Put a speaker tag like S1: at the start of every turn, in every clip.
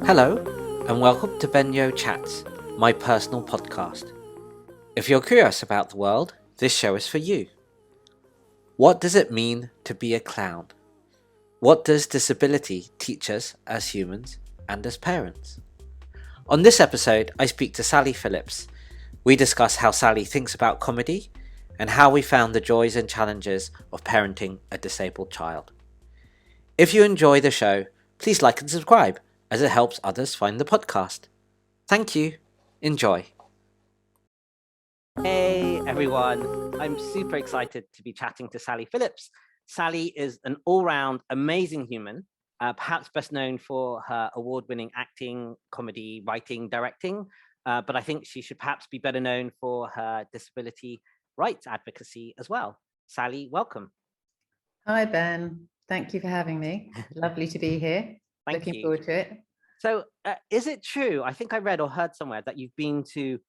S1: Hello, and welcome to Yeoh Chats, my personal podcast. If you're curious about the world, this show is for you. What does it mean to be a clown? What does disability teach us as humans and as parents? On this episode, I speak to Sally Phillips. We discuss how Sally thinks about comedy and how we found the joys and challenges of parenting a disabled child. If you enjoy the show, please like and subscribe, as it helps others find the podcast. Thank you. Enjoy. Hey everyone, I'm super excited to be chatting to Sally Phillips. Sally is an all-round amazing human, perhaps best known for her award-winning acting, comedy, writing, directing, but I think she should perhaps be better known for her disability rights advocacy as well. Sally, welcome.
S2: Hi Ben, thank you for having me. Lovely to be here. Looking forward to it.
S1: So is it true, I think I read or heard somewhere that you've been to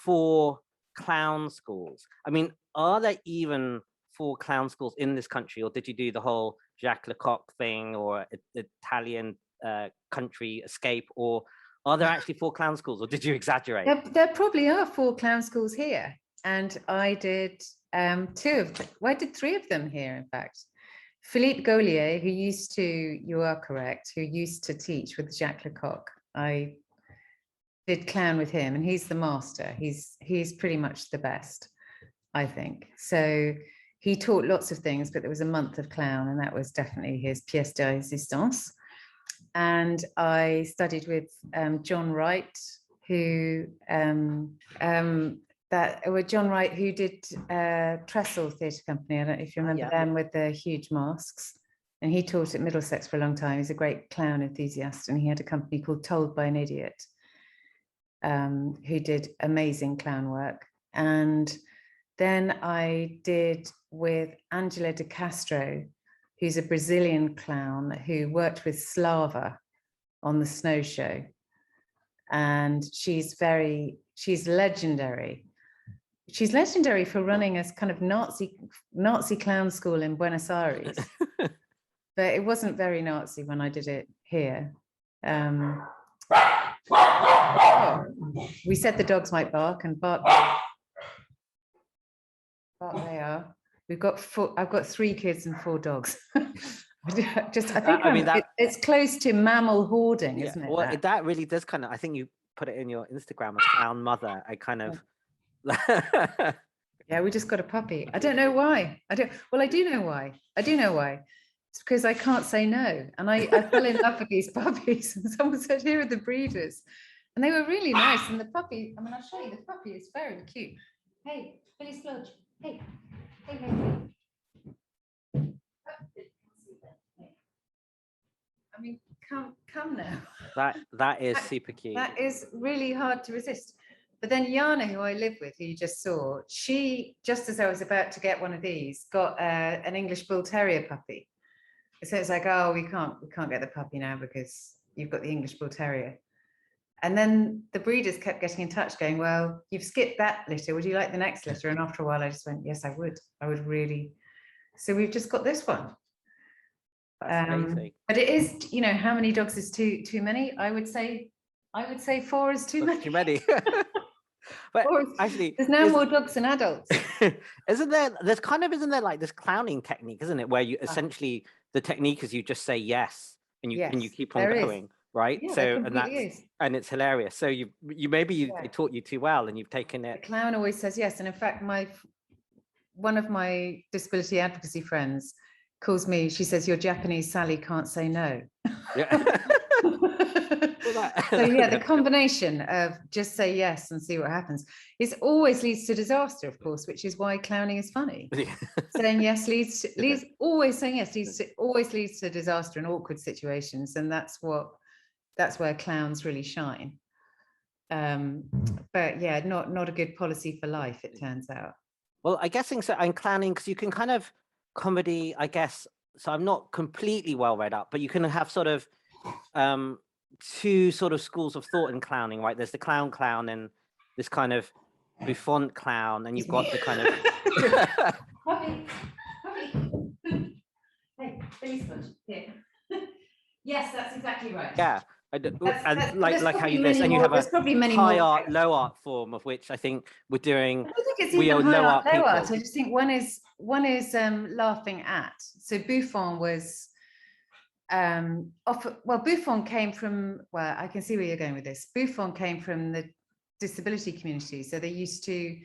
S1: 4 clown schools? I mean, are there even 4 clown schools in this country, or did you do the whole Jacques Lecoq thing or Italian country escape, or are there actually 4 clown schools, or did you exaggerate?
S2: There probably are 4 clown schools here, and I did 2 of them. Well, I did 3 of them here, in fact. Philippe Gaulier, who used to, you are correct, who used to teach with Jacques Lecoq. I did clown with him, and he's the master. He's pretty much the best, I think. So he taught lots of things, but there was a month of clown, and that was definitely his pièce de résistance. And I studied with John Wright, who John Wright, who did Trestle Theatre Company. I don't know if you remember them, with the huge masks. And he taught at Middlesex for a long time. He's a great clown enthusiast, and he had a company called Told by an Idiot, who did amazing clown work. And then I did with Angela de Castro, who's a Brazilian clown who worked with Slava on the Snow Show. And she's legendary. She's legendary for running a kind of Nazi clown school in Buenos Aires. But it wasn't very Nazi when I did it here. We said the dogs might bark, and bark they are. I've got 3 kids and 4 dogs. It's close to mammal hoarding, isn't it?
S1: Well, that really does kind of, I think you put it in your Instagram as clown mother. I kind of
S2: yeah, we just got a puppy. I don't know why. I do know why. It's because I can't say no, and I fell in love with these puppies, and someone said, here are the breeders, and they were really nice. And the puppy, I mean, I'll show you, the puppy is very cute. Hey, Billy Sludge. Hey. I mean, come now.
S1: That is super cute.
S2: That is really hard to resist. But then Yana, who I live with, who you just saw, she, just as I was about to get one of these, got an English Bull Terrier puppy. So it's like, oh, we can't get the puppy now because you've got the English Bull Terrier. And then the breeders kept getting in touch, going, well, you've skipped that litter. Would you like the next litter? And after a while, I just went, yes, I would. I would really. So we've just got this one.
S1: That's amazing.
S2: But it is, how many dogs is too many? I would say 4 is too many.
S1: Too many. But actually,
S2: there's now more dogs than adults.
S1: Isn't there like this clowning technique, isn't it, where you essentially, the technique is you just say yes, and you keep on going, right?
S2: Yeah,
S1: so and it's hilarious. So they taught you too well, and you've taken it.
S2: The clown always says yes. And in fact, one of my disability advocacy friends calls me, she says, your Japanese Sally can't say no.
S1: Yeah.
S2: So yeah, the combination of just say yes and see what happens always leads to disaster, of course, which is why clowning is funny. Saying yes always saying yes always leads to disaster and awkward situations, and that's where clowns really shine. But yeah, not a good policy for life, it turns out.
S1: Well, I guessing so. And clowning, because you can kind of comedy, I guess. So I'm not completely well read up, but you can have sort of 2 sort of schools of thought in clowning, right? There's the clown and this kind of bouffant clown, and you've got the kind of
S2: Puppy. Hey, Billy Sponge, here. Yes, that's exactly right.
S1: Yeah. And
S2: there's
S1: like how
S2: probably
S1: you this,
S2: many
S1: and you
S2: more.
S1: have a
S2: There's probably many
S1: high
S2: more.
S1: art, low art form, of which I think we're doing.
S2: I don't think it's
S1: We
S2: even
S1: are
S2: high
S1: low
S2: art,
S1: art
S2: low art.
S1: people.
S2: I just think one is laughing at. So Buffon was Buffon came from, well, I can see where you're going with this. Buffon came from the disability community. So they used to,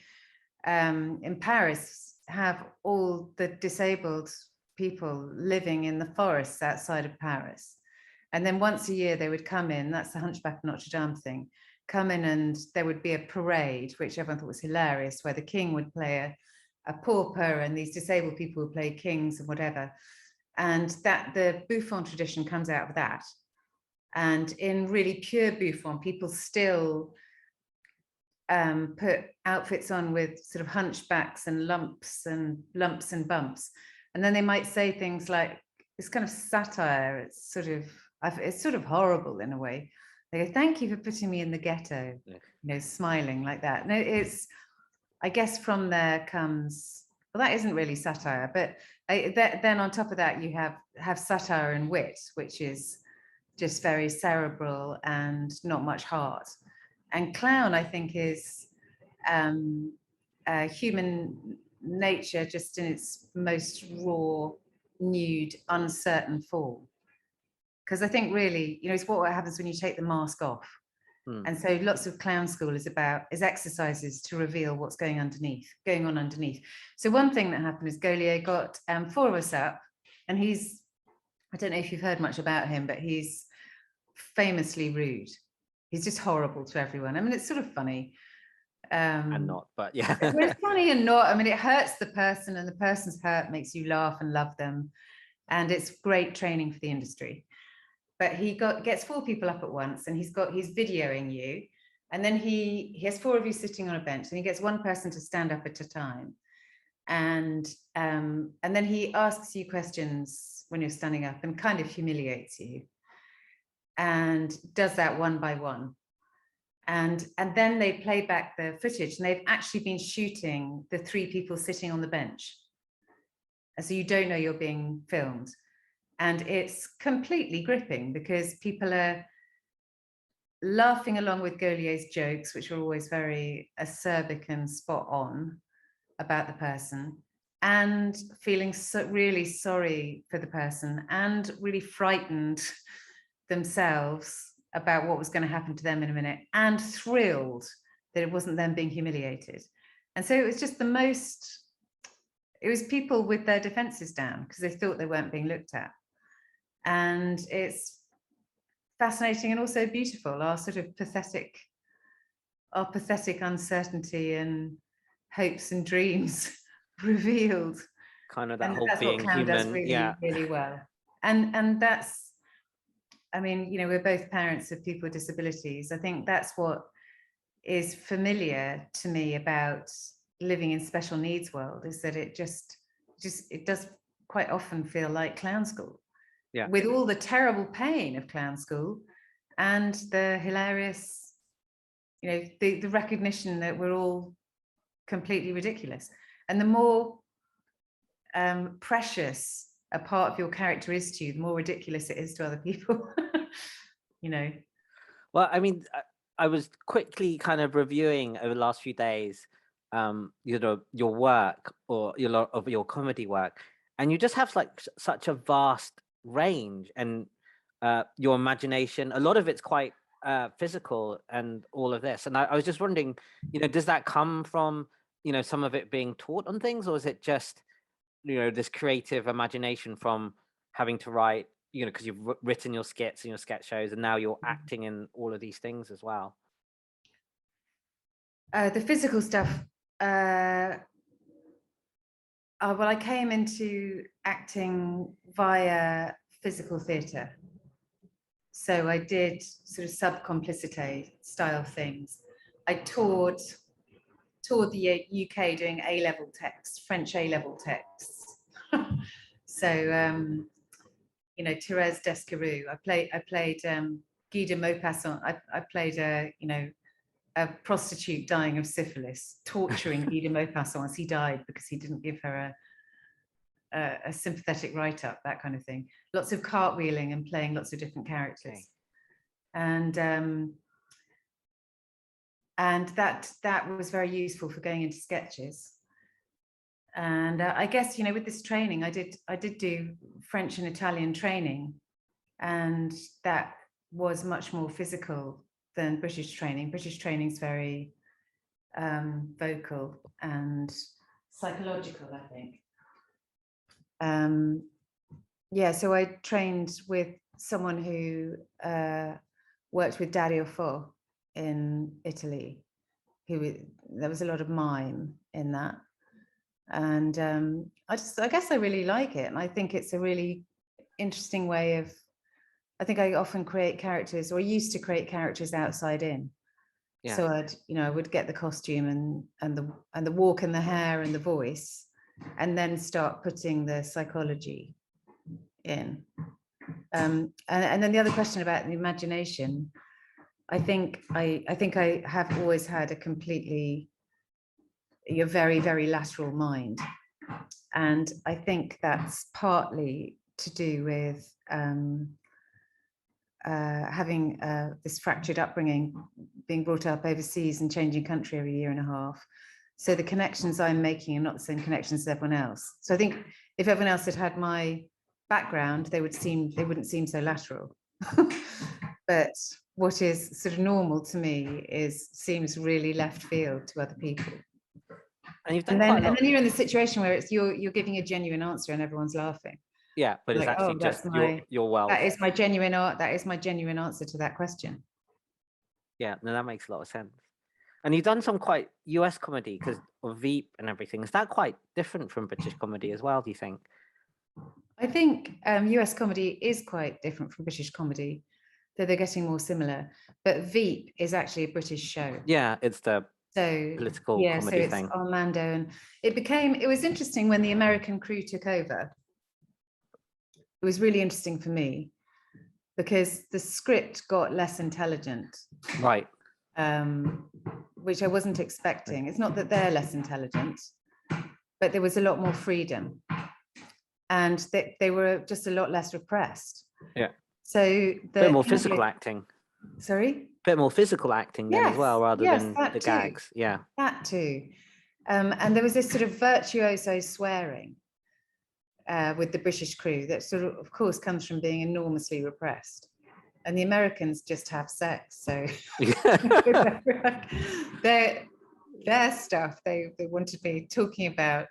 S2: in Paris, have all the disabled people living in the forests outside of Paris. And then once a year they would come in, that's the Hunchback of Notre Dame thing, come in and there would be a parade, which everyone thought was hilarious, where the king would play a pauper and these disabled people would play kings and whatever. And that the Buffon tradition comes out of that. And in really pure Buffon, people still put outfits on with sort of hunchbacks and lumps and bumps. And then they might say things like, it's kind of satire. It's sort of horrible in a way. They go, thank you for putting me in the ghetto, smiling like that. No, it's, I guess from there comes, well, that isn't really satire, but then on top of that, you have satire and wit, which is just very cerebral and not much heart. And clown, I think, is human nature just in its most raw, nude, uncertain form. Because I think really, it's what happens when you take the mask off. And so lots of clown school is exercises to reveal what's going on underneath. So one thing that happened is Gaulier got 4 of us up, and I don't know if you've heard much about him, but he's famously rude. He's just horrible to everyone. I mean, it's sort of funny.
S1: And not, but yeah.
S2: It's funny and not. I mean, it hurts the person, and the person's hurt makes you laugh and love them. And it's great training for the industry. But he gets 4 people up at once, and he's videoing you. And then he has 4 of you sitting on a bench, and he gets 1 person to stand up at a time. And then he asks you questions when you're standing up and kind of humiliates you. And does that one by one. And then they play back the footage, and they've actually been shooting the 3 people sitting on the bench. And so you don't know you're being filmed. And it's completely gripping because people are laughing along with Gaulier's jokes, which are always very acerbic and spot on about the person, and feeling really sorry for the person and really frightened themselves about what was going to happen to them in a minute, and thrilled that it wasn't them being humiliated. And so it was just it was people with their defenses down because they thought they weren't being looked at. And it's fascinating and also beautiful, our sort of pathetic uncertainty and hopes and dreams revealed.
S1: Kind of that
S2: and
S1: whole
S2: that's
S1: being
S2: what clown
S1: human.
S2: does really well. And that's, I mean, we're both parents of people with disabilities. I think that's what is familiar to me about living in special needs world, is that it does quite often feel like clown school.
S1: Yeah.
S2: With all the terrible pain of clown school and the hilarious, the recognition that we're all completely ridiculous. And the more precious a part of your character is to you, the more ridiculous it is to other people.
S1: Well, I mean, I was quickly kind of reviewing over the last few days, your work or your comedy work, and you just have like such a vast range, and your imagination, a lot of it's quite physical and all of this. And I was just wondering, does that come from, some of it being taught on things, or is it just, this creative imagination from having to write, because you've written your skits and your sketch shows, and now you're acting in all of these things as well?
S2: The physical stuff, well, I came into acting via physical theatre. So I did sort of sub-complicité style things. I toured the UK doing A-level texts, French A-level texts. So, Thérèse Descarreau. I played Guy de Maupassant. I played a prostitute dying of syphilis, torturing Guy de Maupassant as he died because he didn't give her a sympathetic write-up, that kind of thing. Lots of cartwheeling and playing lots of different characters. and that was very useful for going into sketches. And I guess, you know, with this training, I did do French and Italian training, and that was much more physical than British training. British training is very vocal and psychological, I think. Yeah, so I trained with someone who worked with Dario Fo in Italy. There was a lot of mime in that. And I guess I really like it. And I think it's a really interesting way of, I think I often create characters, or used to create characters outside in. Yeah. So I would get the costume and the walk and the hair and the voice, and then start putting the psychology in. And then the other question about the imagination, I think I have always had a very, very lateral mind. And I think that's partly to do with having this fractured upbringing, being brought up overseas and changing country every year and a half. So the connections I'm making are not the same connections as everyone else. So I think if everyone else had my background, they wouldn't seem so lateral. But what is sort of normal to me seems really left field to other people. And then you're in the situation where it's you're giving a genuine answer and everyone's laughing.
S1: Yeah, but it's actually just your world.
S2: That is my genuine art. That is my genuine answer to that question.
S1: Yeah, no, that makes a lot of sense. And you've done some quite US comedy because of Veep and everything. Is that quite different from British comedy as well, do you think?
S2: I think US comedy is quite different from British comedy, though they're getting more similar. But Veep is actually a British show.
S1: Yeah, it's the political comedy thing.
S2: So it's Armando, and it was interesting when the American crew took over. It was really interesting for me because the script got less intelligent.
S1: Right.
S2: Which I wasn't expecting. It's not that they're less intelligent, but there was a lot more freedom. And they were just a lot less repressed.
S1: Yeah.
S2: So
S1: a bit more physical acting.
S2: Sorry?
S1: A bit more physical acting then as well, rather than the gags. Yeah.
S2: That too. And there was this sort of virtuoso swearing with the British crew that sort of course, comes from being enormously repressed. And the Americans just have sex. So their stuff, they wanted me talking about,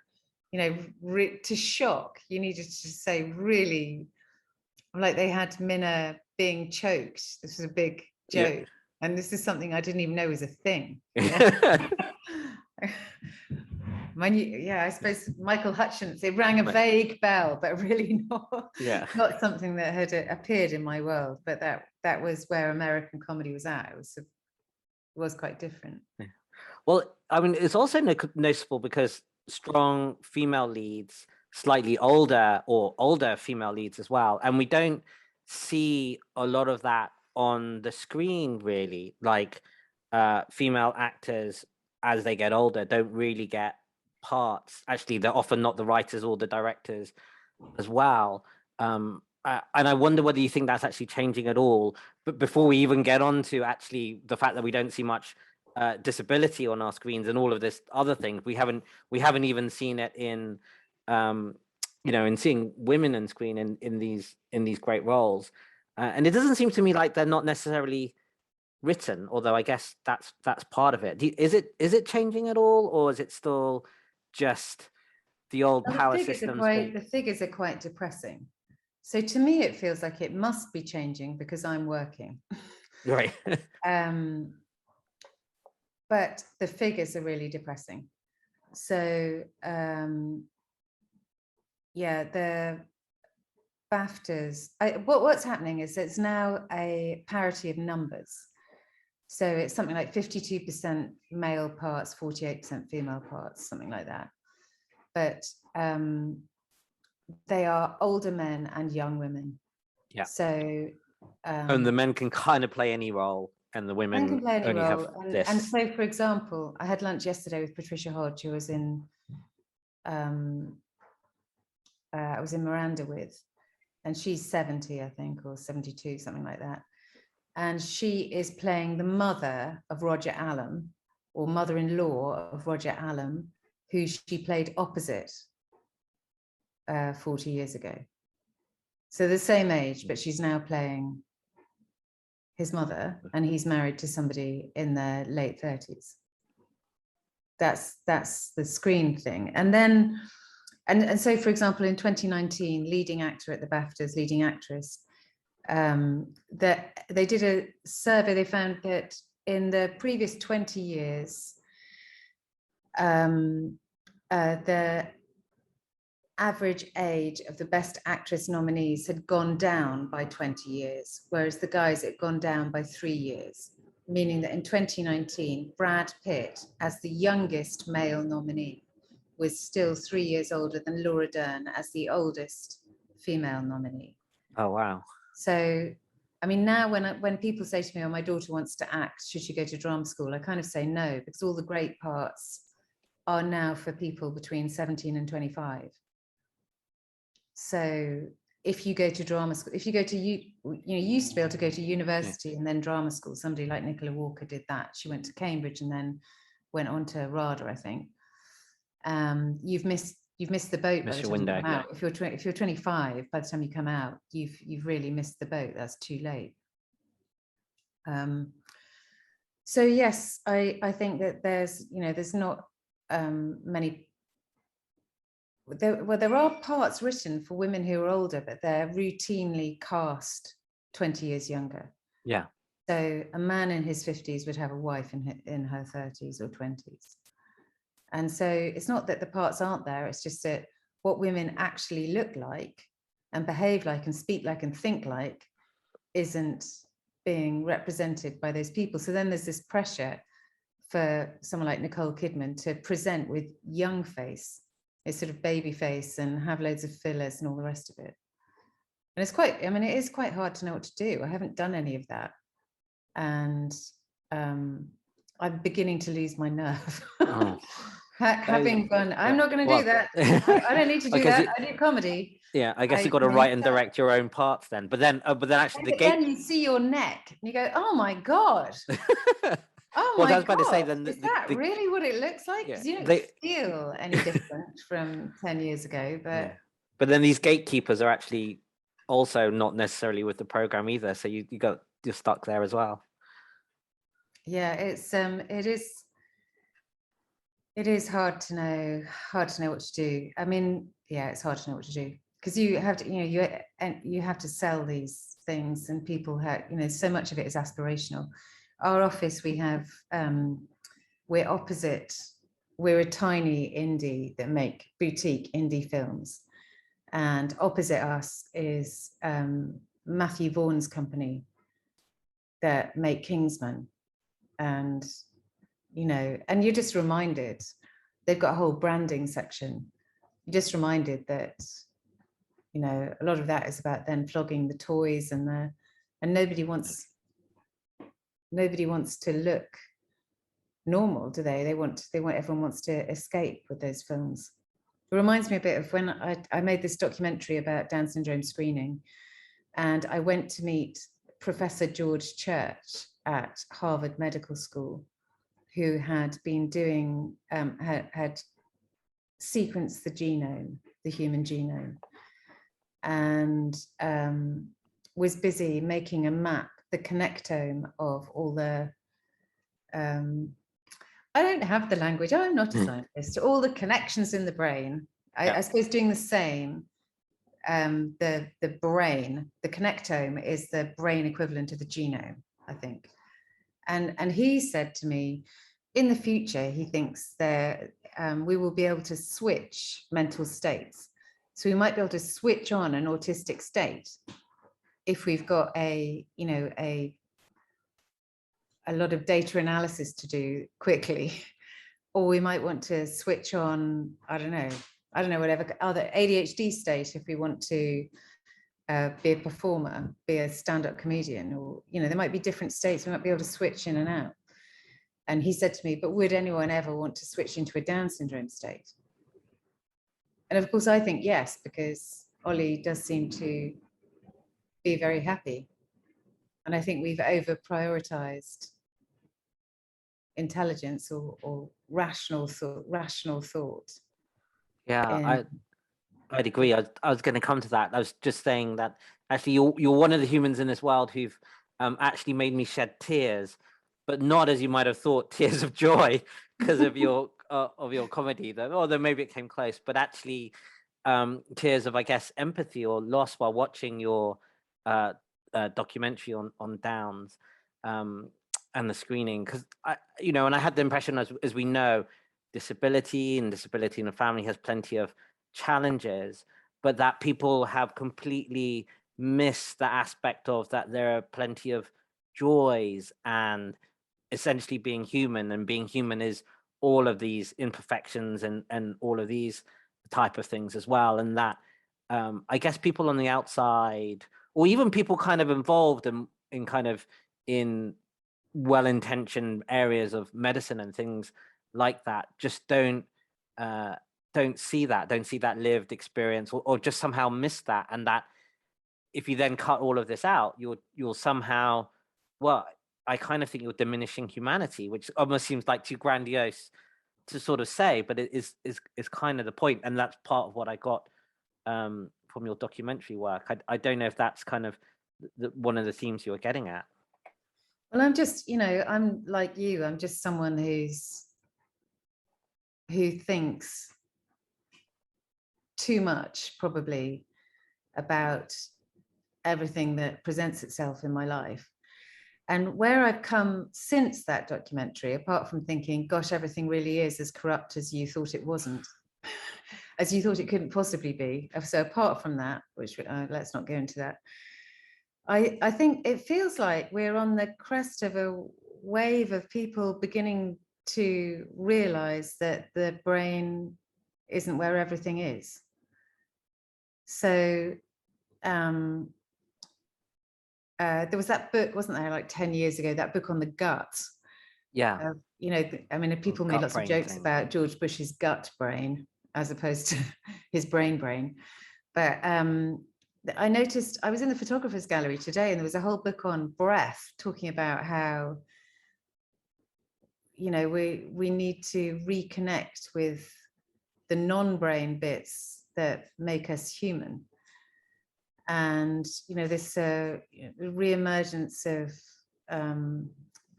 S2: to shock, you needed to say really, like they had Minna being choked. This was a big joke. Yeah. And this is something I didn't even know was a thing. Yeah? I suppose Michael Hutchence, it rang a vague bell, but really not something that had appeared in my world. But that was where American comedy was at. It was quite different.
S1: Yeah. Well, I mean, it's also noticeable because strong female leads, slightly older or older female leads as well. And we don't see a lot of that on the screen, really. Like female actors, as they get older, don't really get parts. Actually, they're often not the writers or the directors as well. And I wonder whether you think that's actually changing at all. But before we even get on to actually the fact that we don't see much disability on our screens and all of this other things, we haven't even seen it in in seeing women on screen in these great roles, and it doesn't seem to me like they're not necessarily written, although I guess that's part of it. Is it changing at all, or is it still just the old power systems?
S2: The figures are quite depressing. So to me it feels like it must be changing because I'm working.
S1: Right.
S2: But the figures are really depressing. So the BAFTAs, what's happening is it's now a parity of numbers. So it's something like 52% male parts, 48% female parts, something like that. But they are older men and young women.
S1: Yeah.
S2: So
S1: and the men can kind of play any role, and the women
S2: can play any
S1: only
S2: role.
S1: have this.
S2: And so, for example, I had lunch yesterday with Patricia Hodge, who was in I was in Miranda with, and she's 70, I think, or 72, something like that. and she is playing the mother of Roger Allam, or mother-in-law of Roger Allam, who she played opposite 40 years ago. So the same age, but she's now playing his mother, and he's married to somebody in their late 30s. That's the screen thing. And then, and so, for example, in 2019, leading actor at the BAFTAs, leading actress, that they did a survey. They found that in the previous 20 years, the average age of the Best Actress nominees had gone down by 20 years, whereas the guys had gone down by 3 years, meaning that in 2019, Brad Pitt, as the youngest male nominee, was still 3 years older than Laura Dern as the oldest female nominee.
S1: Oh, wow.
S2: So, I mean, now when people say to me, oh, my daughter wants to act, should she go to drama school? I kind of say no, because all the great parts are now for people between 17 and 25. So if you go to drama school, if you go to, you used to be able to go to university and then drama school. Somebody like Nicola Walker did that. She went to Cambridge and then went on to RADA, I think. You've missed the boat by the time you come out. If you're 25, by the time you come out, you've really missed the boat. That's too late. So yes, I think that there's not many. There are parts written for women who are older, but they're routinely cast 20 years younger.
S1: Yeah.
S2: So a man in his 50s would have a wife in her 30s or 20s. And so it's not that the parts aren't there, it's just that what women actually look like and behave like and speak like and think like isn't being represented by those people. So then there's this pressure for someone like Nicole Kidman to present with young face, a sort of baby face, and have loads of fillers and all the rest of it. And it is quite hard to know what to do. I haven't done any of that. And I'm beginning to lose my nerve.
S1: Oh.
S2: Having fun. I'm not going to do that. I don't need to do that. I do comedy.
S1: Yeah, I guess you've got to write and direct your own parts then. But then actually
S2: then you see your neck and you go, oh my God. Oh my God. I was about to say, then is that really what it looks like? Because you don't feel any different from 10 years ago.
S1: But then these gatekeepers are actually also not necessarily with the program either. So you're stuck there as well. Yeah,
S2: it is hard to know what to do. I mean, yeah, it's hard to know what to do because you have to, you have to sell these things, and people have, so much of it is aspirational. Our office, we're opposite. We're a tiny indie that make boutique indie films, and opposite us is Matthew Vaughan's company that make Kingsman, and and you're just reminded, they've got a whole branding section. You're just reminded that, a lot of that is about then flogging the toys and nobody wants to look normal, do they? Everyone wants to escape with those films. It reminds me a bit of when I made this documentary about Down syndrome screening, and I went to meet Professor George Church at Harvard Medical School, who had been doing, had sequenced the genome, the human genome, and was busy making a map, the connectome of all the, I don't have the language, I'm not a scientist, all the connections in the brain. I suppose doing the same, the brain, the connectome is the brain equivalent of the genome, I think. And he said to me, in the future, he thinks that we will be able to switch mental states. So we might be able to switch on an autistic state if we've got a lot of data analysis to do quickly, or we might want to switch on, I don't know, whatever other ADHD state if we want to be a performer, be a stand-up comedian, or there might be different states we might be able to switch in and out. And he said to me, but would anyone ever want to switch into a Down syndrome state? And of course I think yes, because Ollie does seem to be very happy. And I think we've over prioritized intelligence or rational thought.
S1: Yeah, I'd agree. I was going to come to that. I was just saying that actually you're one of the humans in this world who've actually made me shed tears, but not as you might have thought, tears of joy because of your comedy. Although maybe it came close, but actually tears of, I guess, empathy or loss while watching your documentary on Downs and the screening. Because and I had the impression, as we know, disability in the family has plenty of challenges, but that people have completely missed the aspect of that there are plenty of joys and essentially being human, and being human is all of these imperfections and all of these type of things as well. And that I guess people on the outside, or even people kind of involved in well-intentioned areas of medicine and things like that, just don't see that lived experience, or just somehow miss that. And that if you then cut all of this out, you'll somehow, well, I kind of think you're diminishing humanity, which almost seems like too grandiose to sort of say, but it is kind of the point. And that's part of what I got from your documentary work. I don't know if that's kind of one of the themes you were getting at.
S2: Well, I'm just, I'm like you. I'm just someone who thinks too much, probably, about everything that presents itself in my life. And where I've come since that documentary, apart from thinking, gosh, everything really is as corrupt as you thought it wasn't, as you thought it couldn't possibly be. So apart from that, which let's not go into that, I think it feels like we're on the crest of a wave of people beginning to realize that the brain isn't where everything is. So there was that book, wasn't there, like 10 years ago, that book on the gut.
S1: Yeah.
S2: I mean, people made lots of jokes about George Bush's gut brain as opposed to his brain. But I noticed, I was in the photographer's gallery today, and there was a whole book on breath, talking about how, we need to reconnect with the non-brain bits that make us human. And, this re-emergence of,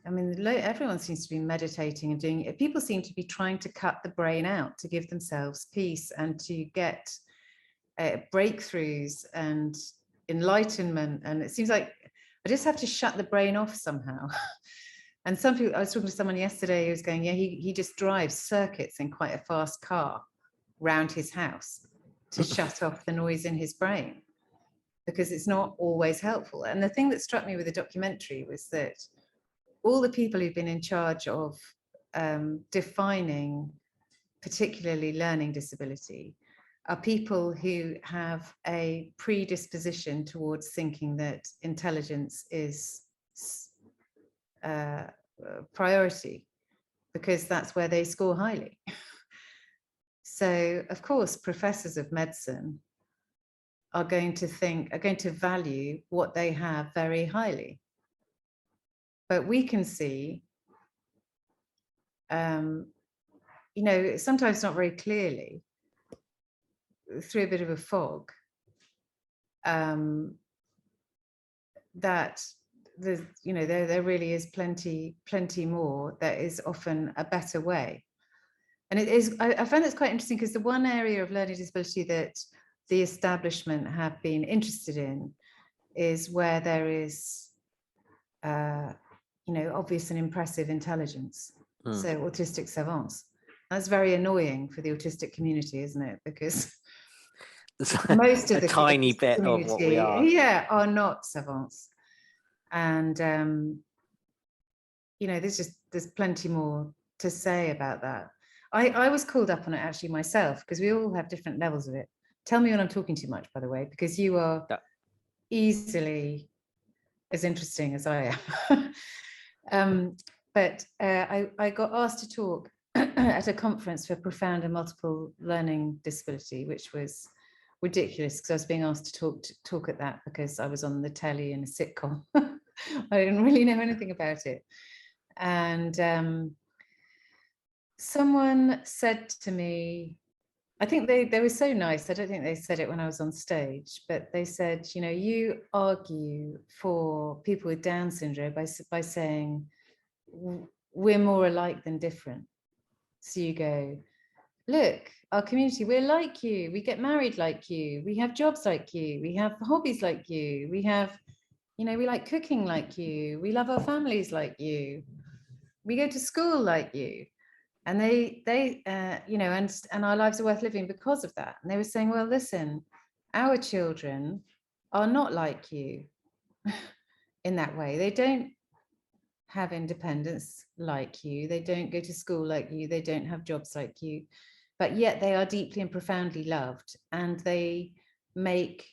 S2: everyone seems to be meditating and doing it. People seem to be trying to cut the brain out to give themselves peace and to get breakthroughs and enlightenment. And it seems like I just have to shut the brain off somehow. And some people, I was talking to someone yesterday who was going, he just drives circuits in quite a fast car round his house to shut off the noise in his brain, because it's not always helpful. And the thing that struck me with the documentary was that all the people who've been in charge of defining particularly learning disability are people who have a predisposition towards thinking that intelligence is priority, because that's where they score highly. So, of course, professors of medicine are going to value what they have very highly. But we can see, sometimes not very clearly, through a bit of a fog, that there really is plenty more. There is often a better way. And it is, I find that's quite interesting, because the one area of learning disability that the establishment have been interested in is where there is, obvious and impressive intelligence. So autistic savants. That's very annoying for the autistic community, isn't it? Because most of the
S1: tiny bit of what we are.
S2: Are not savants. And there's plenty more to say about that. I was called up on it actually myself, because we all have different levels of it. Tell me when I'm talking too much, by the way, because you are easily as interesting as I am. But I got asked to talk at a conference for profound and multiple learning disability, which was ridiculous, because I was being asked to talk at that because I was on the telly in a sitcom. I didn't really know anything about it. And someone said to me, I think they were so nice. I don't think they said it when I was on stage, but they said, you know, you argue for people with Down syndrome by saying we're more alike than different. So you go, look, our community, we're like you. We get married like you. We have jobs like you. We have hobbies like you. We have, you know, we like cooking like you. We love our families like you. We go to school like you. And they you know, and our lives are worth living because of that. And they were saying, well, listen, our children are not like you in that way. They don't have independence like you. They don't go to school like you. They don't have jobs like you. But yet they are deeply and profoundly loved, and they make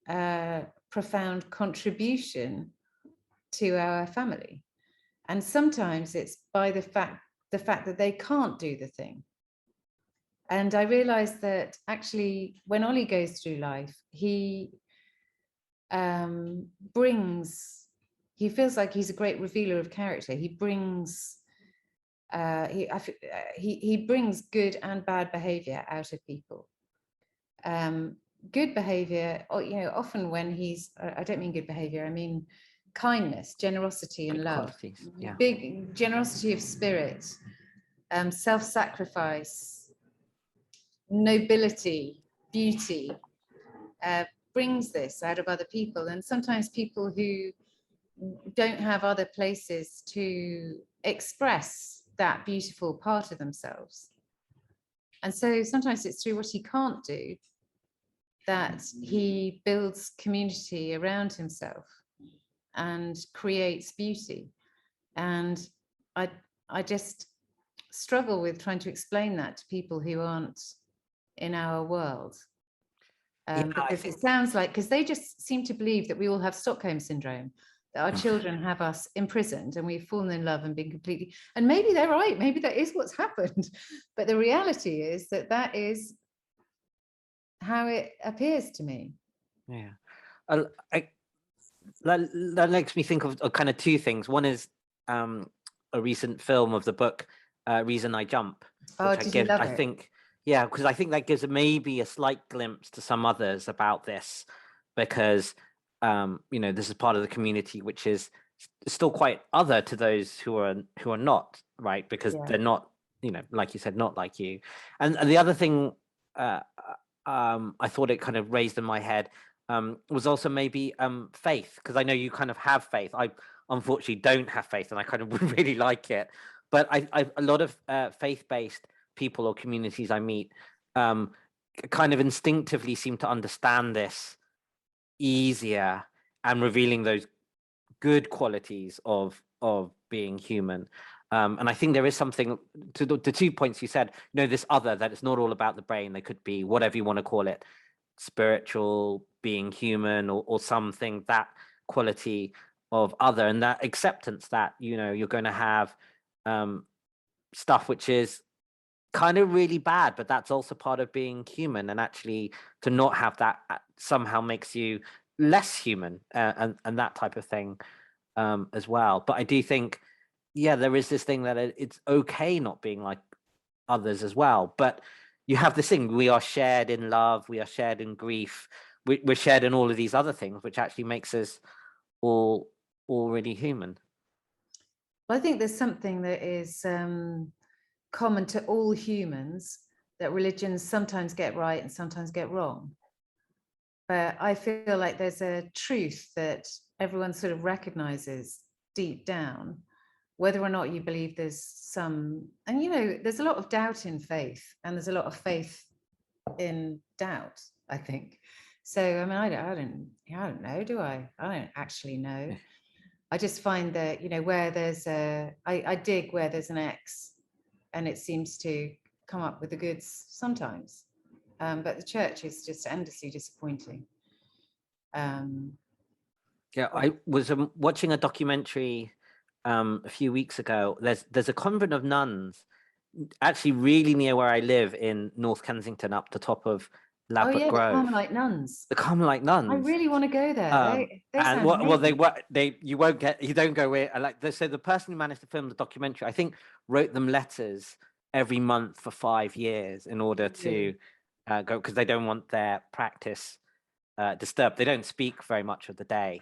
S2: a profound contribution to our family. And sometimes it's by the fact that they can't do the thing. And I realized that actually when Ollie goes through life, he feels like he's a great revealer of character. He brings he brings good and bad behavior out of people. Good behavior, you know, often when he's, I don't mean good behavior, I mean kindness, generosity, and love.
S1: Yeah.
S2: Big generosity of spirit, self-sacrifice, nobility, beauty, brings this out of other people. And sometimes people who don't have other places to express that beautiful part of themselves. And so sometimes it's through what he can't do that he builds community around himself and creates beauty. And I just struggle with trying to explain that to people who aren't in our world. Because it sounds like, because they just seem to believe that we all have Stockholm syndrome, that our children have us imprisoned and we've fallen in love and been completely, and maybe they're right, maybe that is what's happened. But the reality is that that is how it appears to me.
S1: Yeah. That makes me think of kind of two things. One is a recent film of the book Reason I Jump.
S2: Oh, did you love it?
S1: I think, yeah, because I think that gives maybe a slight glimpse to some others about this, because you know, this is part of the community which is still quite other to those who are not, right? Because they're not, you know, like you said, not like you. And the other thing I thought it kind of raised in my head was also maybe faith, because I know you kind of have faith. I unfortunately don't have faith, and I kind of would really like it. But I a lot of faith-based people or communities I meet kind of instinctively seem to understand this easier and revealing those good qualities of being human. And I think there is something to the 2 points you said, you know, this other, that it's not all about the brain. They could be whatever you want to call it, spiritual, being human, or something, that quality of other, and that acceptance that, you know, you're going to have stuff which is kind of really bad, but that's also part of being human. And actually to not have that somehow makes you less human, and that type of thing as well. But I do think, yeah, there is this thing that it's okay not being like others as well. But you have this thing, we are shared in love, we are shared in grief, we're shared in all of these other things, which actually makes us all really human.
S2: Well, I think there's something that is common to all humans, that religions sometimes get right and sometimes get wrong. But I feel like there's a truth that everyone sort of recognizes deep down, whether or not you believe there's some, and you know, there's a lot of doubt in faith, and there's a lot of faith in doubt, I think. So I mean, I don't know, do I? I don't actually know. I just find that, you know, where there's I dig where there's an X, and it seems to come up with the goods sometimes. But the church is just endlessly disappointing.
S1: Yeah, I was watching a documentary a few weeks ago. There's a convent of nuns actually really near where I live in North Kensington, up the top of
S2: Oh
S1: Ladbroke
S2: yeah, the
S1: Grove.
S2: Carmelite nuns.
S1: The Carmelite nuns.
S2: I really want to go there. They
S1: And
S2: sound
S1: well,
S2: amazing.
S1: you don't go where so the person who managed to film the documentary, I think, wrote them letters every month for 5 years in order to go, because they don't want their practice disturbed. They don't speak very much of the day,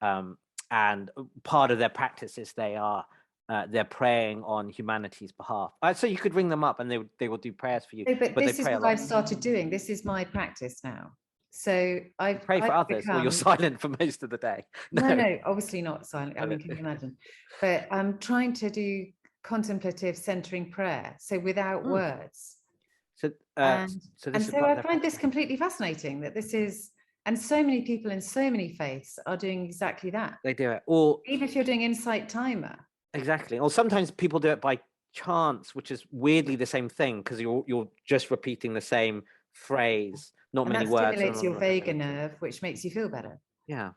S1: and part of their practice is they're praying on humanity's behalf. So you could ring them up and they will do prayers for you.
S2: No, but
S1: But they
S2: this is
S1: pray a
S2: what
S1: lot.
S2: I've started doing. This is my practice now. So
S1: You pray for
S2: I've
S1: others, or you're
S2: become,
S1: silent for most of the day.
S2: no, obviously not silent. I mean, can you imagine? But I'm trying to do contemplative centering prayer, so without words.
S1: So,
S2: And
S1: so this is
S2: so
S1: part
S2: I
S1: of their
S2: find this
S1: practice.
S2: completely fascinating that this is, and so many people in so many faiths are doing exactly that.
S1: They do it, or
S2: Even if you're doing insight timer.
S1: exactly, or sometimes people do it by chance, which is weirdly the same thing, because you're just repeating the same phrase, not
S2: And
S1: many
S2: that
S1: words.
S2: stimulates your vagus nerve, which makes you feel better.
S1: Yeah.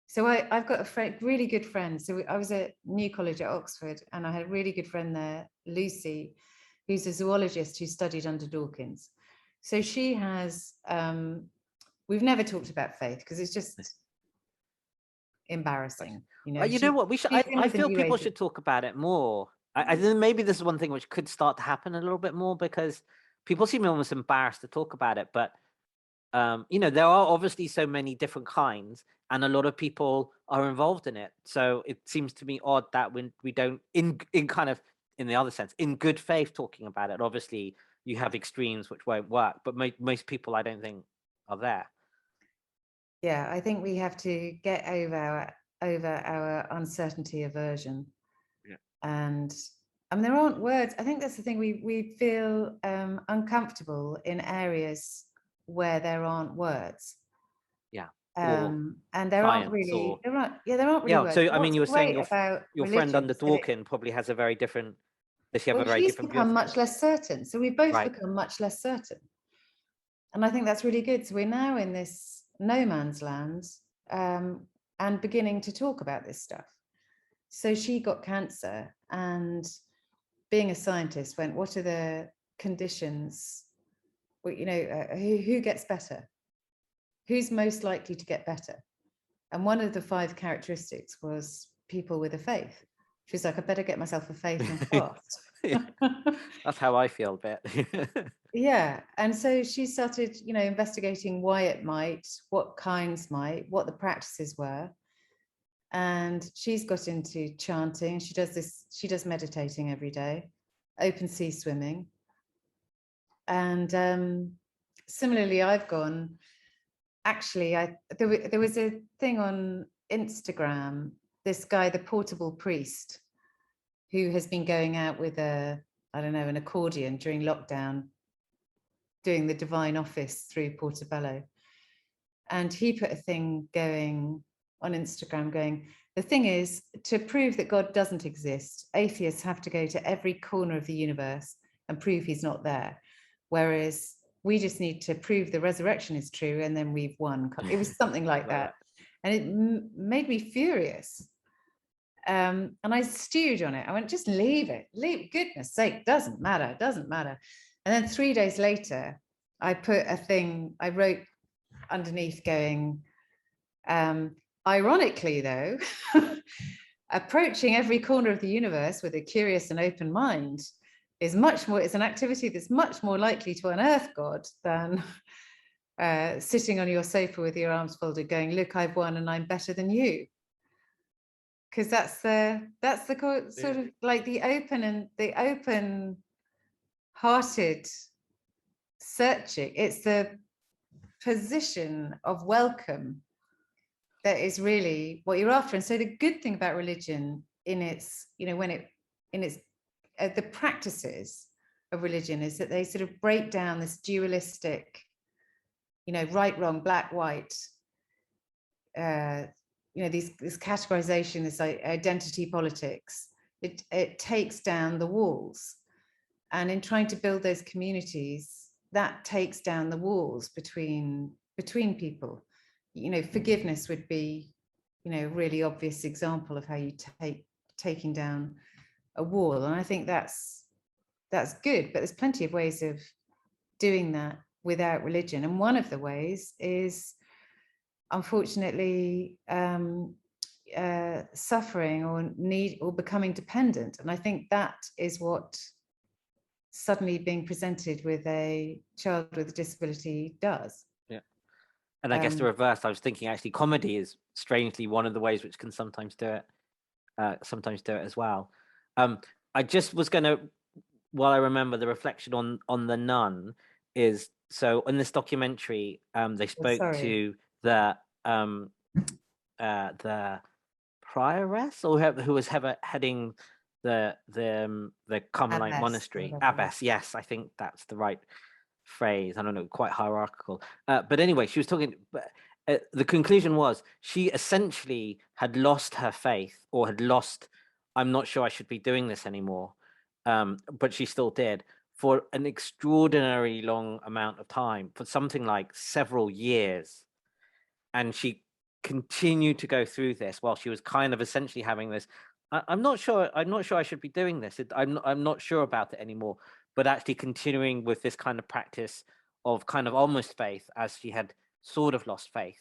S2: So I've got a friend, really good friend. So I was at New College at Oxford, and I had a really good friend there, Lucy, who's a zoologist who studied under Dawkins. So she has, we've never talked about faith because it's just embarrassing. You know,
S1: You know what? We should.
S2: she's in
S1: I
S2: with the
S1: feel
S2: new
S1: people
S2: age.
S1: should talk about it more. I think maybe this is one thing which could start to happen a little bit more, because people seem almost embarrassed to talk about it. But there are obviously so many different kinds, and a lot of people are involved in it. So it seems to me odd that when we don't, in kind of in the other sense, in good faith, talking about it. Obviously, you have extremes which won't work, but most people, I don't think, are there.
S2: Yeah, I think we have to get over our uncertainty aversion.
S1: Yeah.
S2: And I mean, there aren't words. I think that's the thing. We feel uncomfortable in areas where there aren't words.
S1: Yeah.
S2: And there aren't really, there aren't really words.
S1: So I mean,
S2: What's
S1: you were saying
S2: great about
S1: your friend
S2: religion
S1: under
S2: is that
S1: Dworkin probably has a very different. Does she have
S2: well,
S1: a very
S2: she's
S1: different view of
S2: become much
S1: things?
S2: less certain. So we've both
S1: Right.
S2: become much less certain. And I think that's really good. So we're now in this no man's land, and beginning to talk about this stuff. So she got cancer, and being a scientist went, what are the conditions? Well, who gets better? Who's most likely to get better? And one of the 5 characteristics was people with a faith. She's like, I better get myself a faith and fast.
S1: That's how I feel a bit.
S2: Yeah. And so she started, investigating why it might, what kinds might, what the practices were. And she's got into chanting. She does meditating every day, open sea swimming. And similarly, I've gone, actually, there was a thing on Instagram, this guy, the portable priest, who has been going out with an accordion during lockdown, doing the divine office through Portobello. And he put a thing going on Instagram going, the thing is, to prove that God doesn't exist, atheists have to go to every corner of the universe and prove he's not there. Whereas we just need to prove the resurrection is true, and then we've won. It was something like that. And it made me furious. And I stewed on it. I went, just leave it. Goodness sake, doesn't matter. And then 3 days later, I put a thing, I wrote underneath going, ironically though, approaching every corner of the universe with a curious and open mind is an activity that's much more likely to unearth God than sitting on your sofa with your arms folded going, look, I've won and I'm better than you. Because that's the sort of like the open hearted searching. It's the position of welcome that is really what you're after. And so the good thing about religion the practices of religion is that they sort of break down this dualistic, right, wrong, black, white, this categorization, this identity politics. It takes down the walls. And in trying to build those communities, that takes down the walls between people. Forgiveness would be, a really obvious example of how you taking down a wall. And I think that's good, but there's plenty of ways of doing that without religion. And one of the ways is, unfortunately, suffering or need or becoming dependent. And I think that is what suddenly being presented with a child with a disability does.
S1: Yeah. And I guess the reverse, I was thinking actually comedy is strangely one of the ways which can sometimes do it as well. I just was going to, while I remember the reflection on the nun is, so in this documentary, they spoke to the prioress or who was heading the Carmelite
S2: Abbess,
S1: monastery, abbess. Yes, I think that's the right phrase. I don't know, quite hierarchical. But anyway, she was talking. The conclusion was she essentially had lost her faith, or had lost. I'm not sure I should be doing this anymore, but she still did for an extraordinarily long amount of time, for something like several years, and she continued to go through this while she was kind of essentially having this. I'm not sure I should be doing this. I'm not sure about it anymore. But actually continuing with this kind of practice of kind of almost faith, as she had sort of lost faith.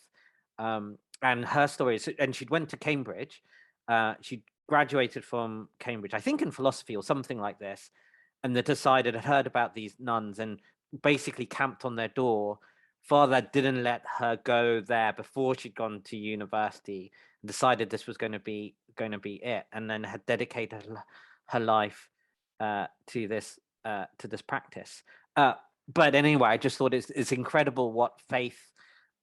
S1: And her story is, and she went to Cambridge. She graduated from Cambridge, I think in philosophy or something like this, and they had heard about these nuns and basically camped on their door. Father didn't let her go there before she'd gone to university, and decided this was going to be it, and then had dedicated her life to this practice. But anyway, I just thought it's incredible what faith,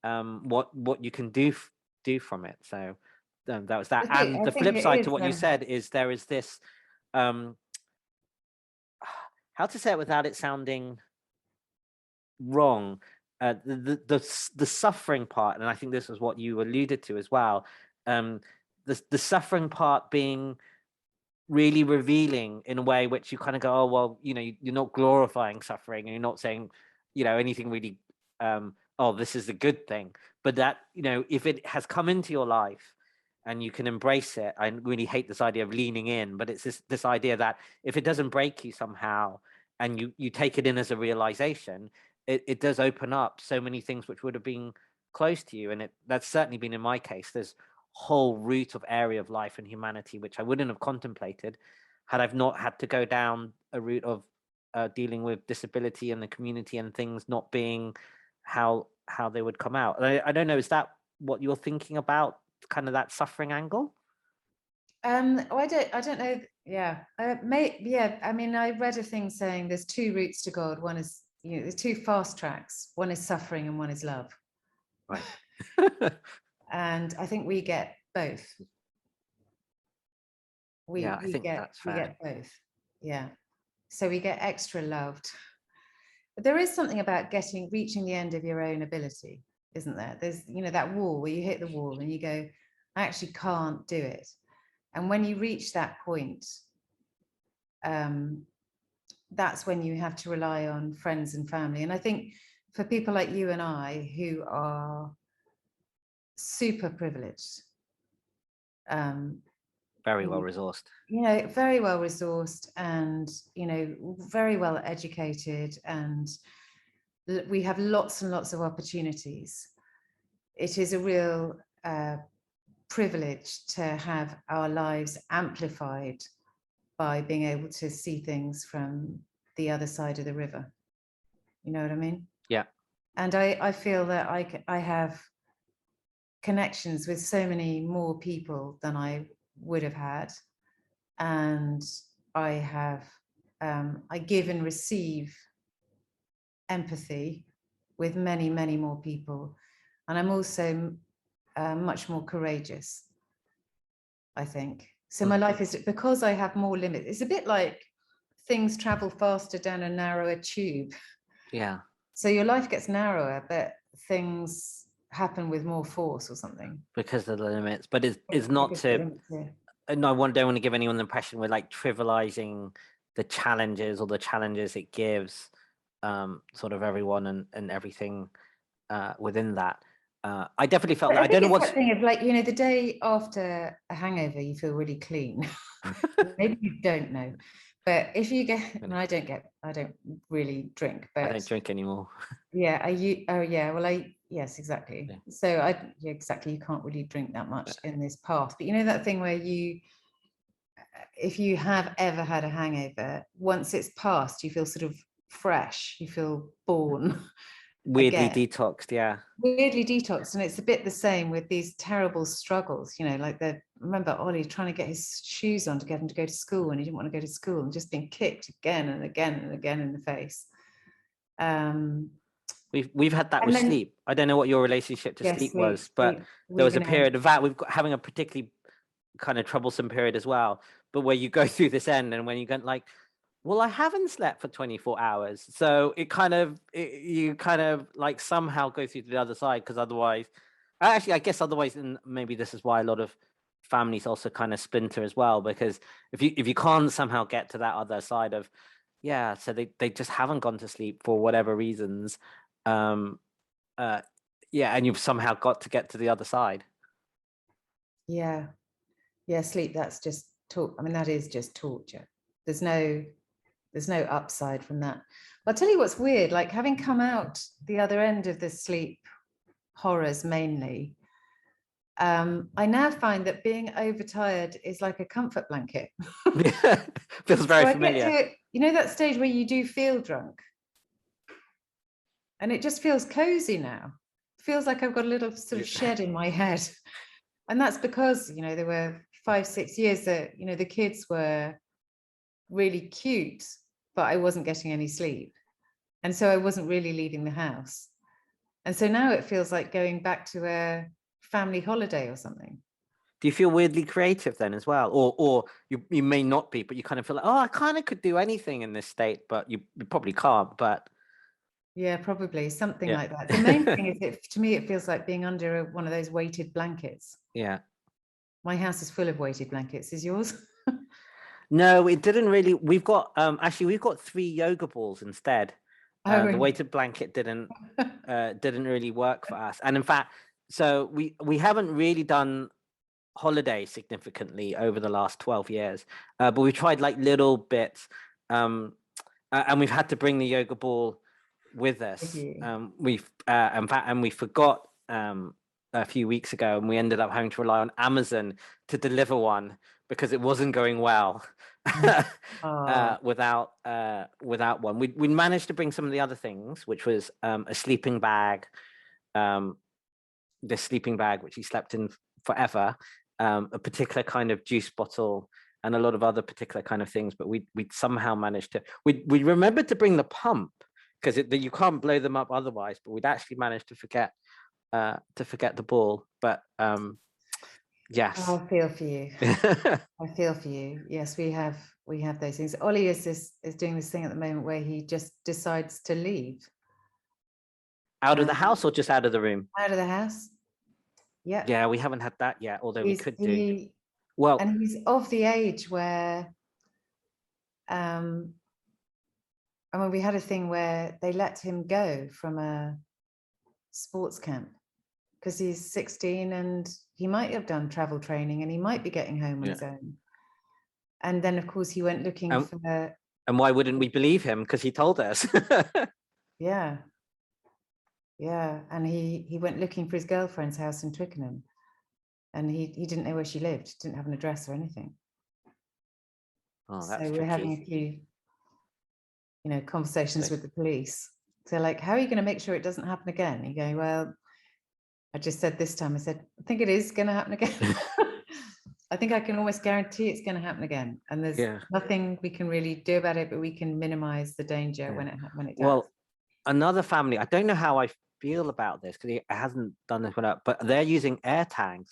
S1: what you can do from it. So that was that. And the flip side to what you said is there is this, how to say it without it sounding wrong. The suffering part, and I think this was what you alluded to as well. The suffering part being really revealing in a way which you kind of go, oh well, you're not glorifying suffering, and you're not saying, anything really, oh, this is a good thing. But that, if it has come into your life and you can embrace it, I really hate this idea of leaning in, but it's this idea that if it doesn't break you somehow, and you take it in as a realization, it does open up so many things which would have been close to you. And that's certainly been in my case. There's whole root of area of life and humanity which I wouldn't have contemplated had I've not had to go down a route of dealing with disability and the community and things not being how they would come out. And I don't know, is that what you're thinking about, kind of that suffering angle?
S2: I don't know. Yeah, yeah. I mean, I read a thing saying there's two routes to God. One is, there's two fast tracks. One is suffering and one is love.
S1: Right.
S2: And I think we get both. We get both. Yeah. So we get extra loved. But there is something about reaching the end of your own ability, isn't there? There's, that wall where you hit the wall and you go, I actually can't do it. And when you reach that point, that's when you have to rely on friends and family. And I think for people like you and I, who are super privileged,
S1: very well resourced,
S2: very well resourced, and very well educated, and we have lots and lots of opportunities. It is a real privilege to have our lives amplified by being able to see things from the other side of the river. You know what I mean?
S1: Yeah.
S2: And I feel that I have connections with so many more people than I would have had. And I have, I give and receive empathy with many, many more people. And I'm also much more courageous, I think. So my life is, because I have more limits, it's a bit like things travel faster down a narrower tube.
S1: Yeah.
S2: So your life gets narrower, but things happen with more force or something.
S1: Because of the limits. But it's not to, and I don't want to give anyone the impression we're like trivializing the challenges or the challenges it gives sort of everyone and everything within that. I definitely felt that. I don't know what's
S2: thing of like, the day after a hangover, you feel really clean. Maybe you don't know, But if you get, and I don't really drink, but
S1: I don't drink anymore.
S2: yeah, yes, exactly.
S1: Yeah.
S2: So exactly, you can't really drink that much in this path. But you know that thing where if you have ever had a hangover, once it's passed, you feel sort of fresh, you feel born.
S1: Weirdly
S2: again.
S1: detoxed, yeah.
S2: Weirdly detoxed, and it's a bit the same with these terrible struggles, like remember Ollie trying to get his shoes on to get him to go to school, and he didn't want to go to school and just being kicked again and again and again in the face.
S1: We've had that with sleep. I don't know what your relationship to sleep was, but there was a period of that. We've got having a particularly kind of troublesome period as well, but where you go through this end, and when you go like, well, I haven't slept for 24 hours. So you kind of like somehow go through to the other side, because otherwise, actually, I guess otherwise, and maybe this is why a lot of families also kind of splinter as well, because if you can't somehow get to that other side of, so they just haven't gone to sleep for whatever reasons. And you've somehow got to get to the other side.
S2: Yeah. Sleep, that's just that is just torture. There's no upside from that. I'll tell you what's weird, like having come out the other end of the sleep horrors mainly, I now find that being overtired is like a comfort blanket.
S1: Feels very familiar.
S2: Get to, that stage where you do feel drunk, and it just feels cozy now. It feels like I've got a little sort of shed in my head, and that's because there were 5-6 years that the kids were really cute, but I wasn't getting any sleep, and so I wasn't really leaving the house, and so now it feels like going back to a family holiday or something.
S1: Do you feel weirdly creative then as well, or you may not be, but you kind of feel like, I kind of could do anything in this state, but you probably can't. But
S2: yeah, probably something like that. The main thing is, to me, it feels like being under one of those weighted blankets.
S1: Yeah.
S2: My house is full of weighted blankets. Is yours?
S1: No, it didn't really. We've got we've got 3 yoga balls instead. The weighted blanket didn't really work for us, and in fact, so we haven't really done holiday significantly over the last 12 years, but we tried like little bits, and we've had to bring the yoga ball with us. We've in fact, and we forgot a few weeks ago, and we ended up having to rely on Amazon to deliver one because it wasn't going well without one. We managed to bring some of the other things, which was a sleeping bag, this sleeping bag which he slept in forever, a particular kind of juice bottle, and a lot of other particular kind of things. But we somehow managed to. We remembered to bring the pump, because you can't blow them up otherwise. But we'd actually managed to forget the ball. But yes,
S2: I feel for you. I feel for you. Yes, we have those things. Ollie is doing this thing at the moment where he just decides to leave.
S1: Out of the house, or just out of the room?
S2: Out of the house. Yeah.
S1: Yeah, we haven't had that yet, although we could do.
S2: Well, and he's of the age where, we had a thing where they let him go from a sports camp because he's 16 and he might have done travel training and he might be getting home on his own. And then, of course, he went looking for.
S1: And why wouldn't we believe him? Because he told us.
S2: Yeah. And he went looking for his girlfriend's house in Twickenham, and he didn't know where she lived, didn't have an address or anything.
S1: Oh, that's
S2: so we're having a few, conversations with the police. So like, how are you going to make sure it doesn't happen again? You go, well, I just said this time, I said, I think it is going to happen again. I think I can almost guarantee it's going to happen again. And there's nothing we can really do about it, but we can minimize the danger when it does.
S1: Well, another family, I don't know how I feel about this because it hasn't done this one up, but they're using air tags.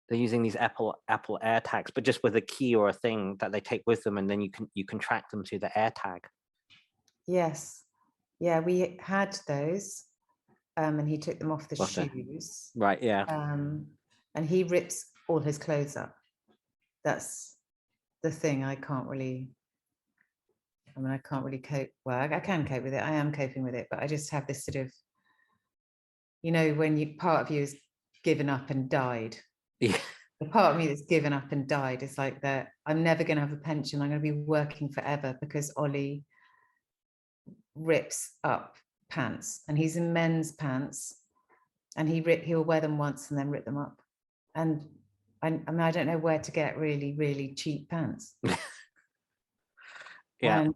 S1: They're using these Apple air tags, but just with a key or a thing that they take with them, and then you can track them to the air tag.
S2: Yes. Yeah, we had those. And he took them off the shoes.
S1: Right, yeah.
S2: And he rips all his clothes up. That's the thing I can't really cope. Well, I can cope with it. I am coping with it, but I just have this sort of, when part of you is given up and died.
S1: Yeah.
S2: the part of me that's given up and died is like that. I'm never going to have a pension. I'm going to be working forever because Ollie rips up pants, and he's in men's pants, and he'll wear them once and then rip them up. And I mean, I don't know where to get really, really cheap pants.
S1: Yeah.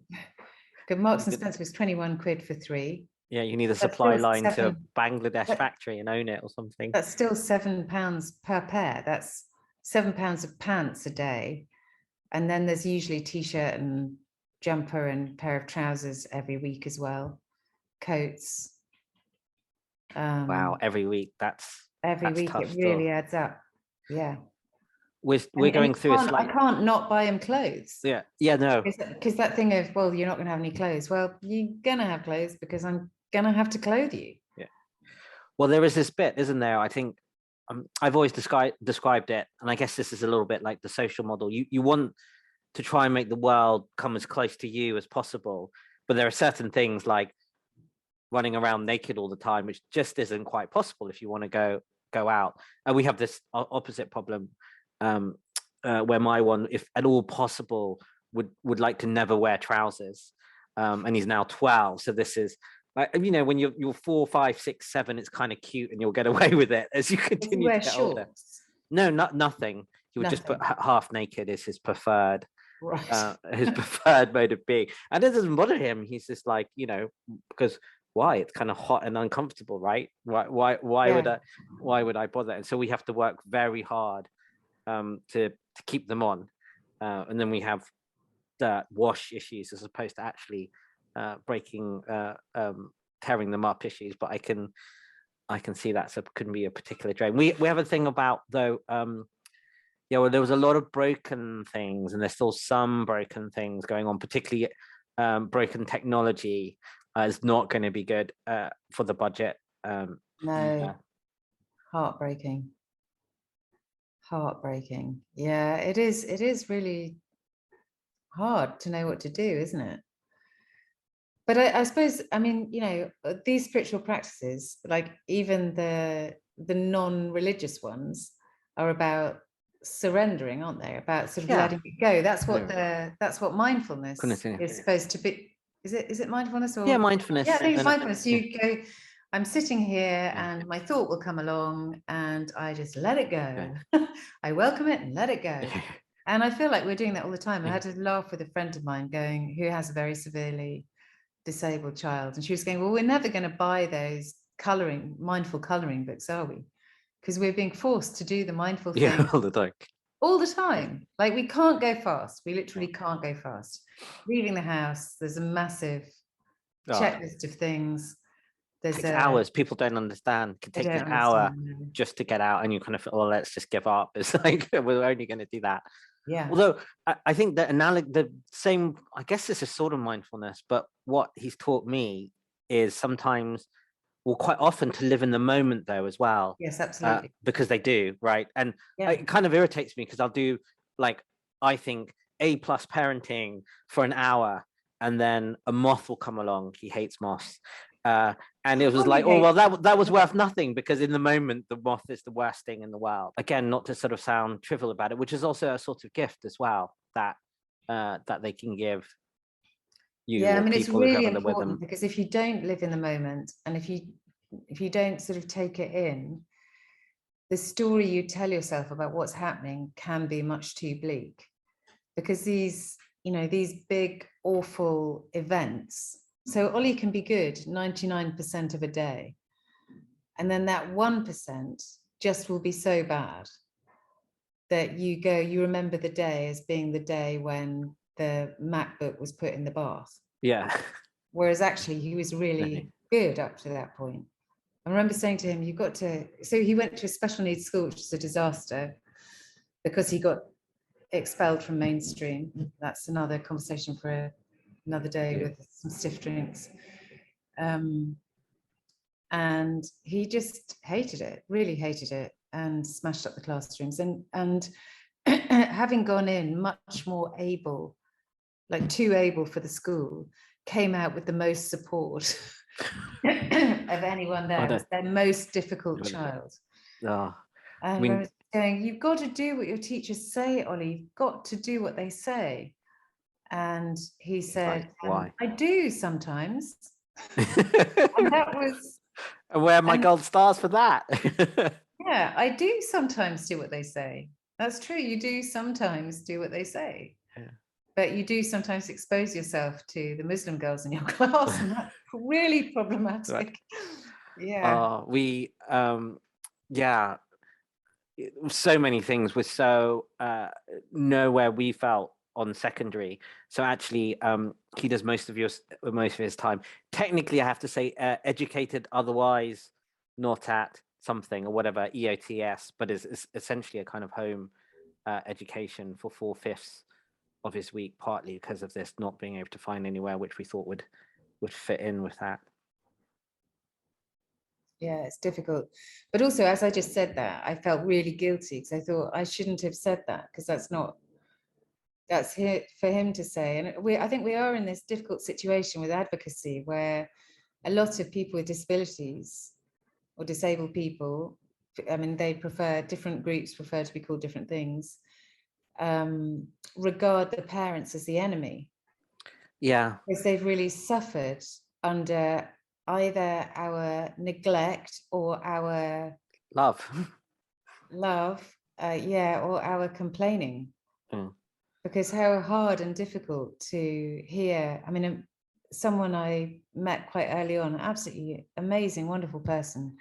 S2: And Marks and Spencer was 21 quid for 3.
S1: Yeah, you need a supply line to a Bangladesh factory and own it or something.
S2: That's still £7 per pair. That's £7 of pants a day. And then there's usually t-shirt and jumper and pair of trousers every week as well. Coats.
S1: Wow, every week. That's
S2: week.
S1: Tough
S2: It really adds up. Yeah.
S1: We're going through a
S2: I can't not buy him clothes.
S1: Yeah, no.
S2: Because that thing of, well, you're not going to have any clothes. Well, you're going to have clothes because I'm going to have to clothe you.
S1: Yeah. Well, there is this bit, isn't there? I think I've always described it, and I guess this is a little bit like the social model. You want to try and make the world come as close to you as possible, but there are certain things like running around naked all the time, which just isn't quite possible if you want to go out. And we have this opposite problem. Where my one, if at all possible, would like to never wear trousers, and he's now 12. So this is, you know, when you're 4, 5, 6, 7, it's kind of cute, and you'll get away with it as you continue to get older. No, nothing. He would just put half naked is his preferred, his preferred mode of being, and it doesn't bother him. He's just like, you know, because why? It's kind of hot and uncomfortable, right? Why would I bother? And so we have to work very hard to keep them on, and then we have the wash issues as opposed to actually tearing them up issues. But I can see that couldn't be a particular drain. We have a thing about though, well, there was a lot of broken things, and there's still some broken things going on, particularly broken technology is not going to be good for the budget.
S2: No, heartbreaking. Yeah, it is really hard to know what to do, isn't it? But I suppose, I mean, you know, these spiritual practices, like even the non-religious ones, are about surrendering, aren't they? About sort of letting it go. That's what mindfulness is supposed to be. Is it mindfulness or
S1: mindfulness?
S2: Yeah, I think it's mindfulness. You go, I'm sitting here and my thought will come along and I just let it go. I welcome it and let it go. And I feel like we're doing that all the time. I had to laugh with a friend of mine who has a very severely disabled child. And she was going, well, we're never going to buy those mindful coloring books, are we? Because we're being forced to do the mindful thing all the time. Like we can't go fast. We literally can't go fast. Leaving the house, there's a massive checklist of things.
S1: There's hours. People don't understand. It can take an hour just to get out, and you kind of feel, well, let's just give up. It's like we're only going to do that.
S2: Yeah.
S1: Although I think that the same, I guess this is sort of mindfulness, but what he's taught me is sometimes, well, quite often to live in the moment though as well.
S2: Yes, absolutely.
S1: Because they do, right? And it kind of irritates me because I'll do like, I think A+ parenting for an hour, and then a moth will come along. He hates moths. And it was like, oh, well, that was worth nothing, because in the moment, the moth is the worst thing in the world. Again, not to sort of sound trivial about it, which is also a sort of gift as well that they can give you.
S2: Yeah, I mean, it's really important, because if you don't live in the moment, and if you don't sort of take it in, the story you tell yourself about what's happening can be much too bleak, because these big, awful events. So Ollie can be good 99% of a day, and then that 1% just will be so bad that you remember the day as being the day when the MacBook was put in the bath.
S1: Yeah.
S2: Whereas actually he was really good up to that point. I remember saying to him, so he went to a special needs school, which is a disaster because he got expelled from mainstream. That's another conversation for another day with some stiff drinks. And he just hated it, really hated it, and smashed up the classrooms. And having gone in much more able, like too able for the school, came out with the most support of anyone there. It was their most difficult child.
S1: I mean,
S2: going, you've got to do what your teachers say, Ollie, you've got to do what they say. And he said,
S1: like, why?
S2: I do sometimes.
S1: And
S2: That was,
S1: where are my gold stars for that?
S2: yeah, I do sometimes do what they say. That's true. You do sometimes do what they say.
S1: Yeah.
S2: But you do sometimes expose yourself to the Muslim girls in your class, and that's really problematic.
S1: Right.
S2: Yeah.
S1: Yeah, so many things were so nowhere we felt on secondary. So actually, he does most of his time. Technically, I have to say, educated otherwise, not at something or whatever EOTS, but is essentially a kind of home education for 4/5 of his week, partly because of this not being able to find anywhere which we thought would fit in with that.
S2: Yeah, it's difficult. But also, as I just said that, I felt really guilty because I thought I shouldn't have said that, because that's here for him to say. And I think we are in this difficult situation with advocacy where a lot of people with disabilities or disabled people, I mean, different groups prefer to be called different things, regard the parents as the enemy.
S1: Yeah.
S2: Because they've really suffered under either our neglect or our
S1: Love.
S2: or our complaining.
S1: Mm.
S2: Because how hard and difficult to hear. I mean, someone I met quite early on, an absolutely amazing, wonderful person.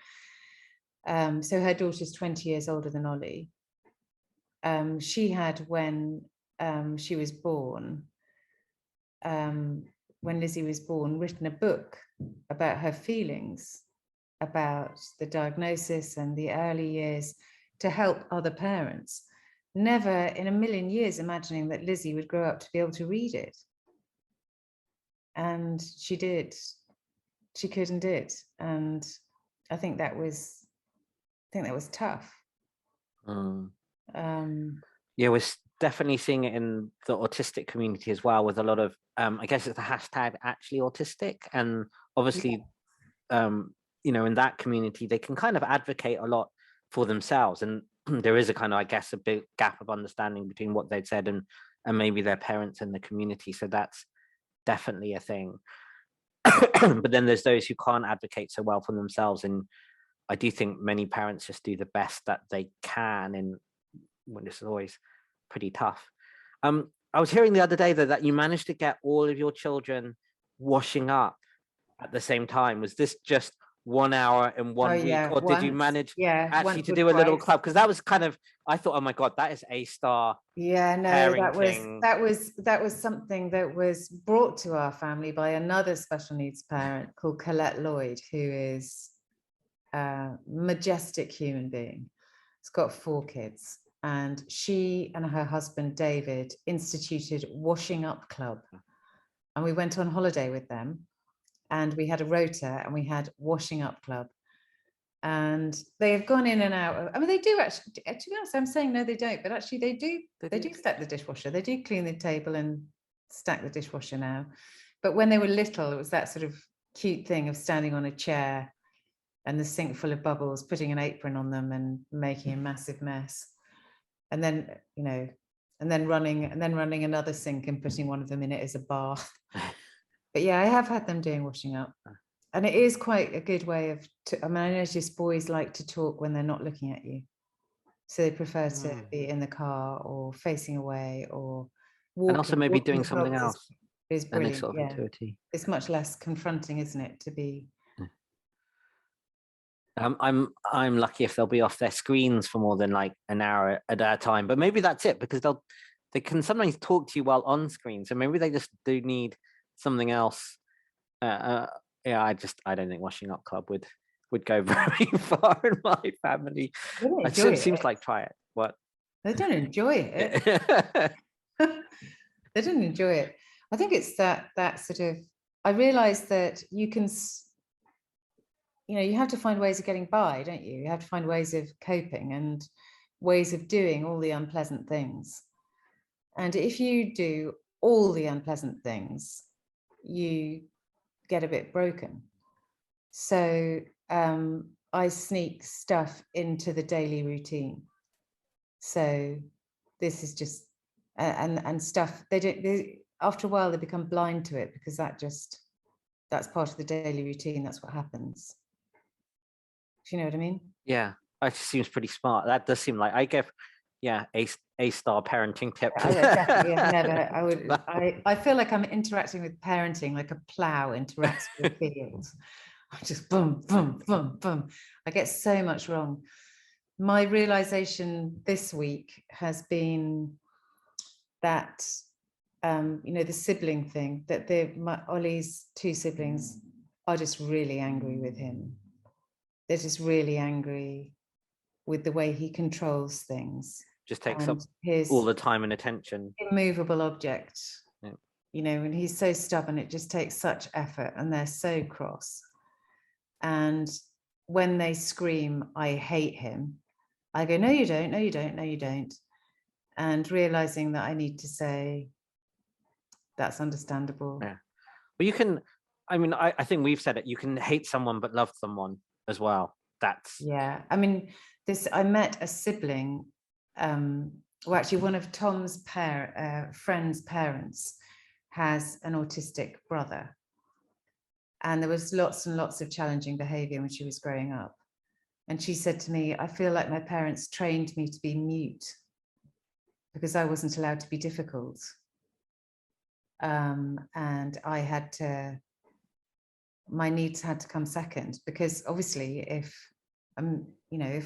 S2: So her daughter's 20 years older than Ollie. She had, when she was born, when Lizzie was born, written a book about her feelings about the diagnosis and the early years to help other parents, never in a million years imagining that Lizzie would grow up to be able to read it. And she did. She could and did. And I think that was tough.
S1: Yeah, we're definitely seeing it in the autistic community as well, with a lot of I guess it's the hashtag actually autistic, and obviously in that community they can kind of advocate a lot for themselves, and there is a kind of, I guess, a big gap of understanding between what they'd said and maybe their parents in the community. So that's definitely a thing. But then there's those who can't advocate so well for themselves, and I do think many parents just do the best that they can, and when this is always pretty tough. I was hearing the other day though that you managed to get all of your children washing up at the same time. Was this just 1 hour in one week, or did you manage actually to do a little club? Because that was kind of, I thought, oh my god, that is a star.
S2: Yeah, no,
S1: parenting.
S2: that was something that was brought to our family by another special needs parent called Colette Lloyd, who is a majestic human being. She's got 4 kids, and she and her husband David instituted Washing Up Club, and we went on holiday with them, and we had a rota, and we had Washing Up Club. And they have gone in and out. I mean, they do actually, to be honest, I'm saying no, they don't, but actually they do stack the dishwasher. They do clean the table and stack the dishwasher now. But when they were little, it was that sort of cute thing of standing on a chair and the sink full of bubbles, putting an apron on them and making a massive mess. And then, and then running another sink and putting one of them in it as a bath. But yeah, I have had them doing washing up. And it is quite a good way of, I notice boys like to talk when they're not looking at you. So they prefer to be in the car or facing away or walking.
S1: And also maybe doing something else.
S2: Is brilliant.
S1: Sort of intuitive.
S2: It's much less confronting, isn't it, to be.
S1: I'm lucky if they'll be off their screens for more than like an hour at a time, but maybe that's it, because they can sometimes talk to you while on screen. So maybe they just do need something else. Yeah, I don't think Washing Up Club would go very far in my family. It seems like try it. What?
S2: They don't enjoy it. They didn't enjoy it. I think it's that sort of, I realized that you can, you have to find ways of getting by, don't you? You have to find ways of coping and ways of doing all the unpleasant things. And if you do all the unpleasant things, you get a bit broken. So I sneak stuff into the daily routine. So this is just, and stuff, after a while they become blind to it, because that's part of the daily routine. That's what happens. Do you know what I mean?
S1: Yeah, that seems pretty smart. That does seem like, I give, A-star parenting tip.
S2: I definitely have never. I feel like I'm interacting with parenting like a plow interacts with a field. I just boom, boom, boom, boom. I get so much wrong. My realization this week has been that the sibling thing, that Ollie's two siblings are just really angry with him. They're just really angry with the way he controls things.
S1: Just takes up all the time and attention.
S2: Immovable object. Yeah. And he's so stubborn, it just takes such effort, and they're so cross. And when they scream, I hate him, I go, no, you don't, no, you don't, no, you don't. And realizing that I need to say, that's understandable.
S1: Yeah. But you can, I think we've said it, you can hate someone but love someone as well.
S2: Yeah. I met a sibling, actually one of Tom's friend's parents has an autistic brother. And there was lots and lots of challenging behavior when she was growing up. And she said to me, I feel like my parents trained me to be mute because I wasn't allowed to be difficult. And my needs had to come second, because obviously if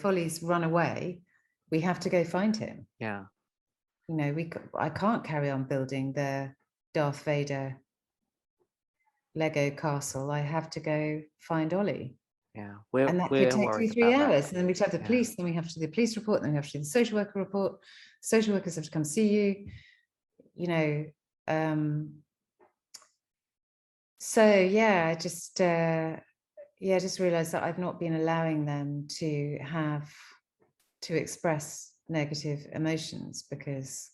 S2: Ollie's run away, we have to go find him.
S1: Yeah.
S2: I can't carry on building the Darth Vader Lego castle. I have to go find Ollie.
S1: Yeah.
S2: And that could take 2-3 hours. And then we'd have the police, then we have to do the police report, then we have to do the social worker report. Social workers have to come see you. So yeah, I just realized that I've not been allowing them to express negative emotions, because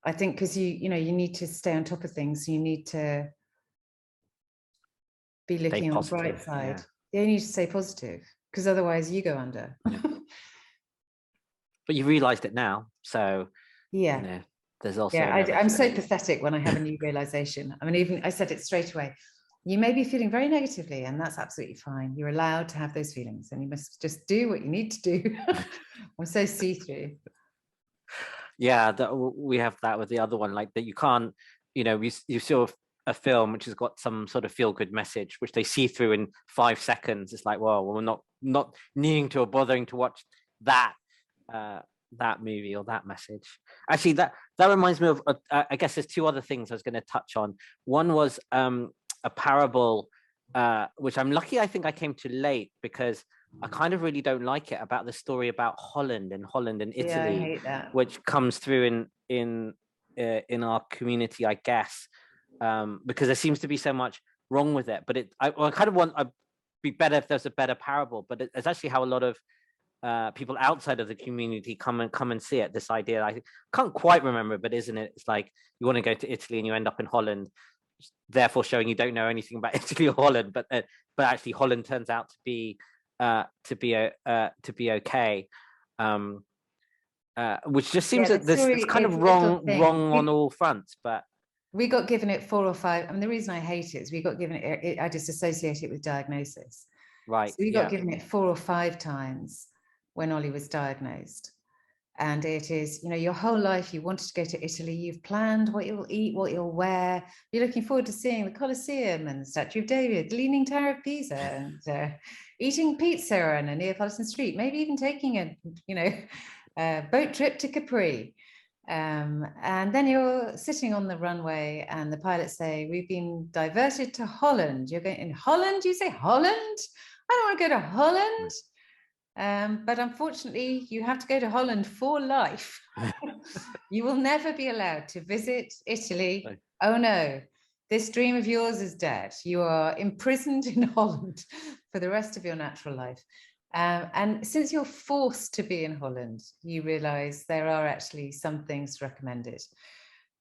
S2: I think you need to stay on top of things. You need to be looking on the bright side. Yeah. You need to stay positive, because otherwise you go under.
S1: Yeah. But you realized it now, so
S2: yeah.
S1: There's also
S2: I'm so pathetic when I have a new realization. Even I said it straight away. You may be feeling very negatively, and that's absolutely fine. You're allowed to have those feelings, and you must just do what you need to do. I'm so see-through.
S1: Yeah, we have that with the other one, like that you can't, you saw a film which has got some sort of feel-good message, which they see through in 5 seconds. It's like, well, we're not needing to or bothering to watch that movie or that message. Actually, that reminds me of I guess there's 2 other things I was going to touch on. One was a parable which I'm lucky I think I came to late, because I kind of really don't like it, about the story about Holland and Italy.
S2: Yeah, I hate that.
S1: Which comes through in our community, I guess, because there seems to be so much wrong with it. But I kind of want, I'd be better if there's a better parable. But it's actually how a lot of people outside of the community come and see it. This idea, I can't quite remember, but isn't it? It's like you want to go to Italy and you end up in Holland, therefore showing you don't know anything about Italy or Holland. But actually, Holland turns out to be okay. Which just seems that it's kind of wrong on all fronts. But
S2: we got given it 4 or 5. The reason I hate it is we got given it. I just associate it with diagnosis.
S1: Right.
S2: So we got given it 4 or 5 times when Ollie was diagnosed. And it is, your whole life you wanted to go to Italy. You've planned what you'll eat, what you'll wear. You're looking forward to seeing the Colosseum and the Statue of David, the Leaning Tower of Pisa, and eating pizza on a Neapolitan street. Maybe even taking a boat trip to Capri. And then you're sitting on the runway and the pilots say, we've been diverted to Holland. You're going, in Holland? You say Holland? I don't want to go to Holland. But unfortunately, you have to go to Holland for life. You will never be allowed to visit Italy. Oh no, this dream of yours is dead. You are imprisoned in Holland for the rest of your natural life. And since you're forced to be in Holland, you realize there are actually some things recommended.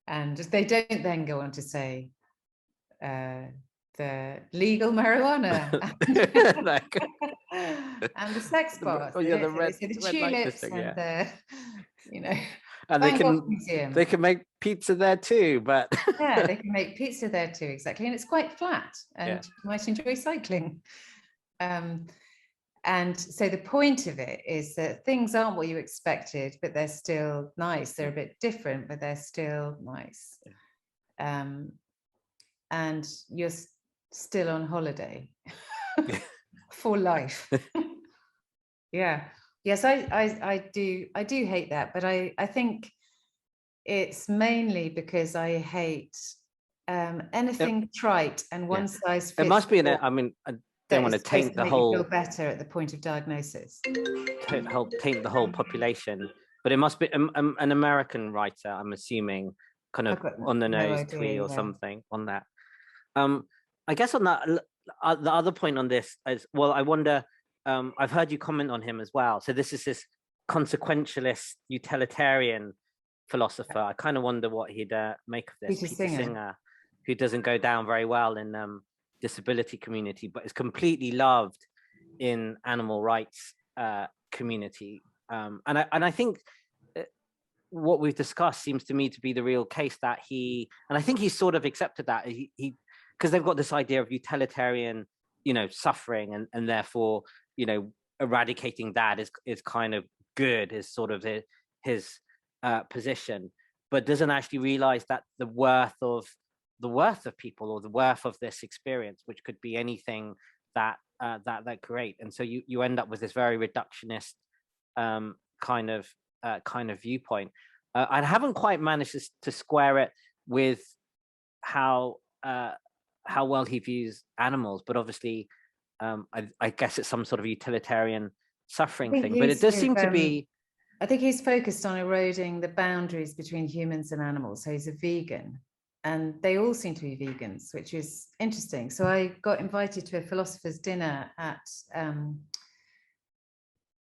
S2: And they don't then go on to say the legal marijuana. and the sex bars.
S1: Oh yeah, the
S2: So the
S1: red light
S2: tulips
S1: district,
S2: and
S1: yeah.
S2: the
S1: And
S2: Van Gogh Museum.
S1: they can make pizza there too, but
S2: Yeah, they can make pizza there too, exactly. And it's quite flat, and
S1: yeah.
S2: you might enjoy cycling. And so the point of it is that things aren't what you expected, but they're still nice. They're a bit different, but they're still nice. And you're still on holiday for life. Yeah. Yes, I do hate that, but I think it's mainly because I hate anything trite and one size fits.
S1: It must be I mean, I don't want to taint the whole.
S2: You feel better at the point of diagnosis.
S1: Taint the whole population, but it must be an American writer, I'm assuming, kind of on the nose twee or something on that. I guess on that, the other point on this is, well, I wonder. I've heard you comment on him as well. So this is this consequentialist utilitarian philosopher. I kind of wonder what he'd make of this. Peter Singer, who doesn't go down very well in disability community, but is completely loved in animal rights community. And I think what we've discussed seems to me to be the real case that and I think he's sort of accepted that he because they've got this idea of utilitarian, suffering, and therefore, eradicating that is kind of good, is sort of his position, but doesn't actually realize that the worth of people, or the worth of this experience, which could be anything that great. And so you end up with this very reductionist kind of viewpoint. I haven't quite managed to square it with how well he views animals, but obviously I guess it's some sort of utilitarian suffering thing, but it does seem to be.
S2: I think he's focused on eroding the boundaries between humans and animals. So he's a vegan, and they all seem to be vegans, which is interesting. So I got invited to a philosopher's dinner at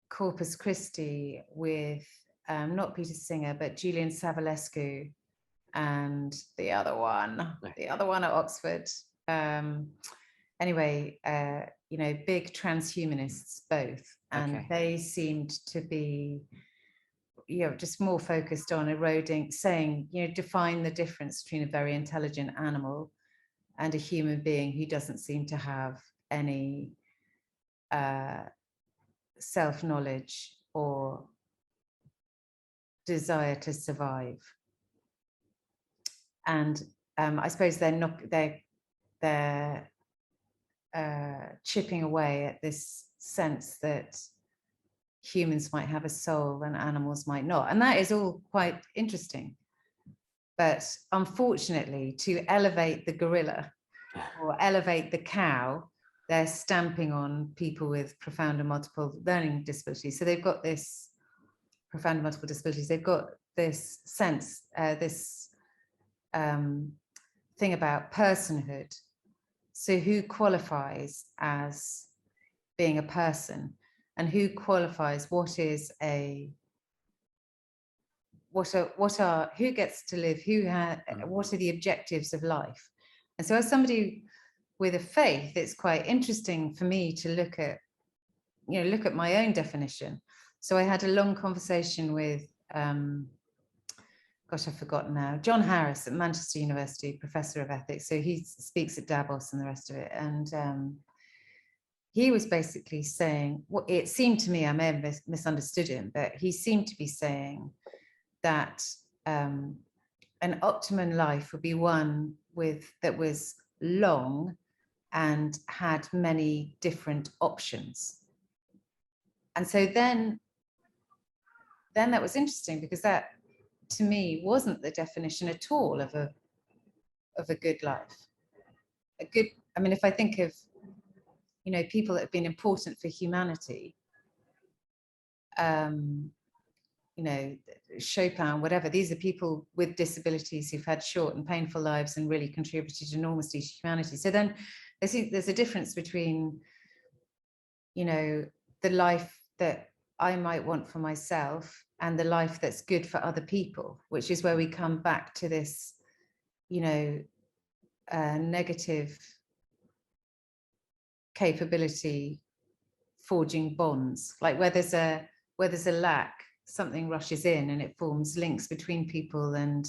S2: Corpus Christi with not Peter Singer, but Julian Savulescu and the other one at Oxford. Anyway, big transhumanists both, and they seemed to be, just more focused on eroding, saying, define the difference between a very intelligent animal and a human being who doesn't seem to have any self-knowledge or desire to survive. And I suppose they're chipping away at this sense that humans might have a soul and animals might not. And that is all quite interesting. But unfortunately, to elevate the gorilla or elevate the cow, they're stamping on people with profound and multiple learning disabilities. So they've got this profound and multiple disabilities. They've got this sense, this thing about personhood. So who qualifies as being a person, and who qualifies who gets to live, what are the objectives of life? And so as somebody with a faith, it's quite interesting for me to look at my own definition. So I had a long conversation with I've forgotten now, John Harris at Manchester University, professor of ethics. So he speaks at Davos and the rest of it. And he was basically saying, well, it seemed to me, I may have misunderstood him, but he seemed to be saying that an optimum life would be one that was long and had many different options. And so then that was interesting, because that, to me, wasn't the definition at all of a good life. If I think of, people that have been important for humanity, Chopin, whatever, these are people with disabilities who've had short and painful lives and really contributed enormously to humanity. So then there's a difference between, the life that I might want for myself and the life that's good for other people, which is where we come back to this, negative capability forging bonds, like where there's a lack, something rushes in and it forms links between people. And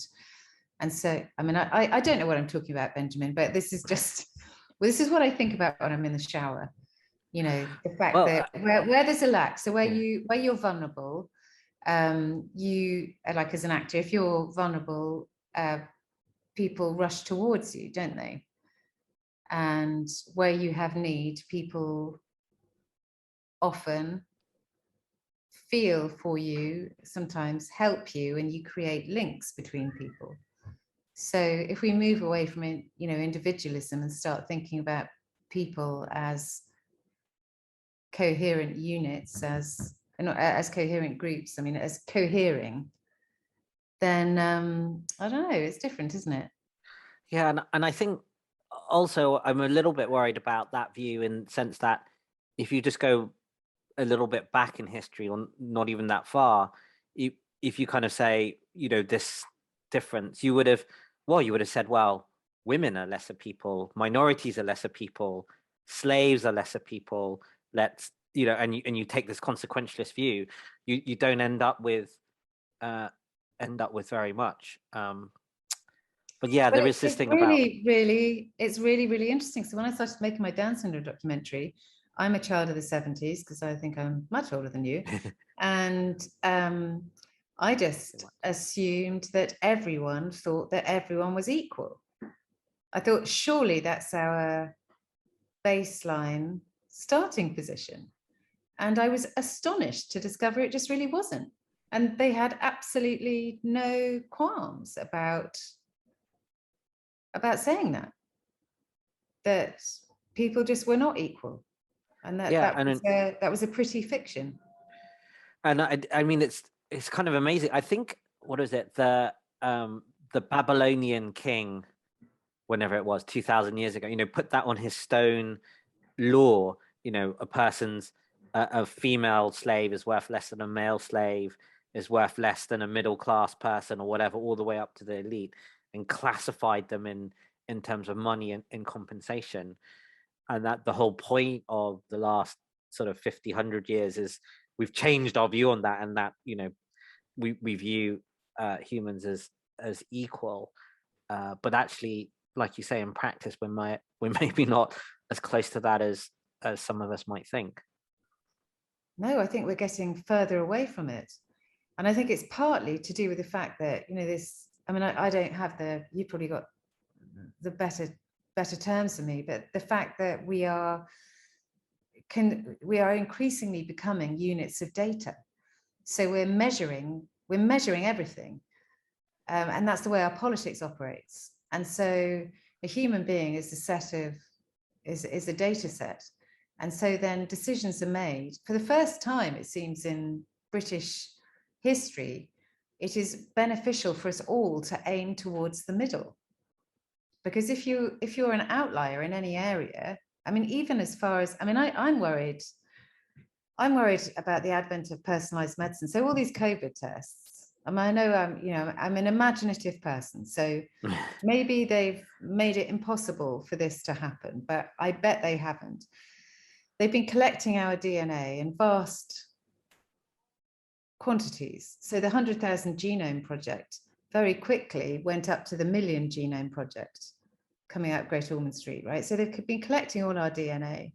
S2: so, I mean, I don't know what I'm talking about, Benjamin, but this is just, well, this is what I think about when I'm in the shower. You know, the fact that where there's a lack, so where you're vulnerable, you, like as an actor, if you're vulnerable, people rush towards you, don't they? And where you have need, people often feel for you, sometimes help you, and you create links between people. So if we move away from, you know, individualism and start thinking about people as coherent units, as not as coherent groups, I mean as cohering, then I don't know, it's different, isn't it?
S1: Yeah, and I think also I'm a little bit worried about that view, in the sense that if you just go a little bit back in history, or not even that far, if you kind of say, you know, this difference, you would have said, well, women are lesser people, minorities are lesser people, slaves are lesser people. Let's, you know, and you take this consequentialist view, you don't end up with very much. But yeah, there is this thing about
S2: it's really interesting. So when I started making my Down syndrome documentary, I'm a child of the 70s, because I think I'm much older than you. And I just assumed that everyone thought that everyone was equal. I thought, surely that's our baseline starting position. And I was astonished to discover it just really wasn't. And they had absolutely no qualms about saying that people just were not equal. And that was a pretty fiction.
S1: And I mean, it's kind of amazing. I think, what is it, the Babylonian king, whenever it was 2000 years ago, you know, put that on his stone law. You know, a female slave is worth less than a male slave, is worth less than a middle class person, or whatever, all the way up to the elite, and classified them in terms of money and compensation. And that the whole point of the last sort of 50-100 years is we've changed our view on that, and that, you know, we view humans as equal, but actually, like you say, in practice, we're maybe not as close to that as some of us might think.
S2: No, I think we're getting further away from it. And I think it's partly to do with the fact that, you know, this, I mean, I don't have you probably got the better terms than me, but the fact that we are increasingly becoming units of data. So we're measuring everything. And that's the way our politics operates. And so a human being is a data set. And so then decisions are made. For the first time, it seems, in British history, it is beneficial for us all to aim towards the middle. Because if you're an outlier in any area, I mean, even as far as, I mean, I'm worried about the advent of personalized medicine. So all these COVID tests, I mean, I know I'm an imaginative person, so maybe they've made it impossible for this to happen, but I bet they haven't. They've been collecting our DNA in vast quantities. So the 100,000 Genome Project very quickly went up to the Million Genome Project coming out of Great Ormond Street, right? So they've been collecting all our DNA.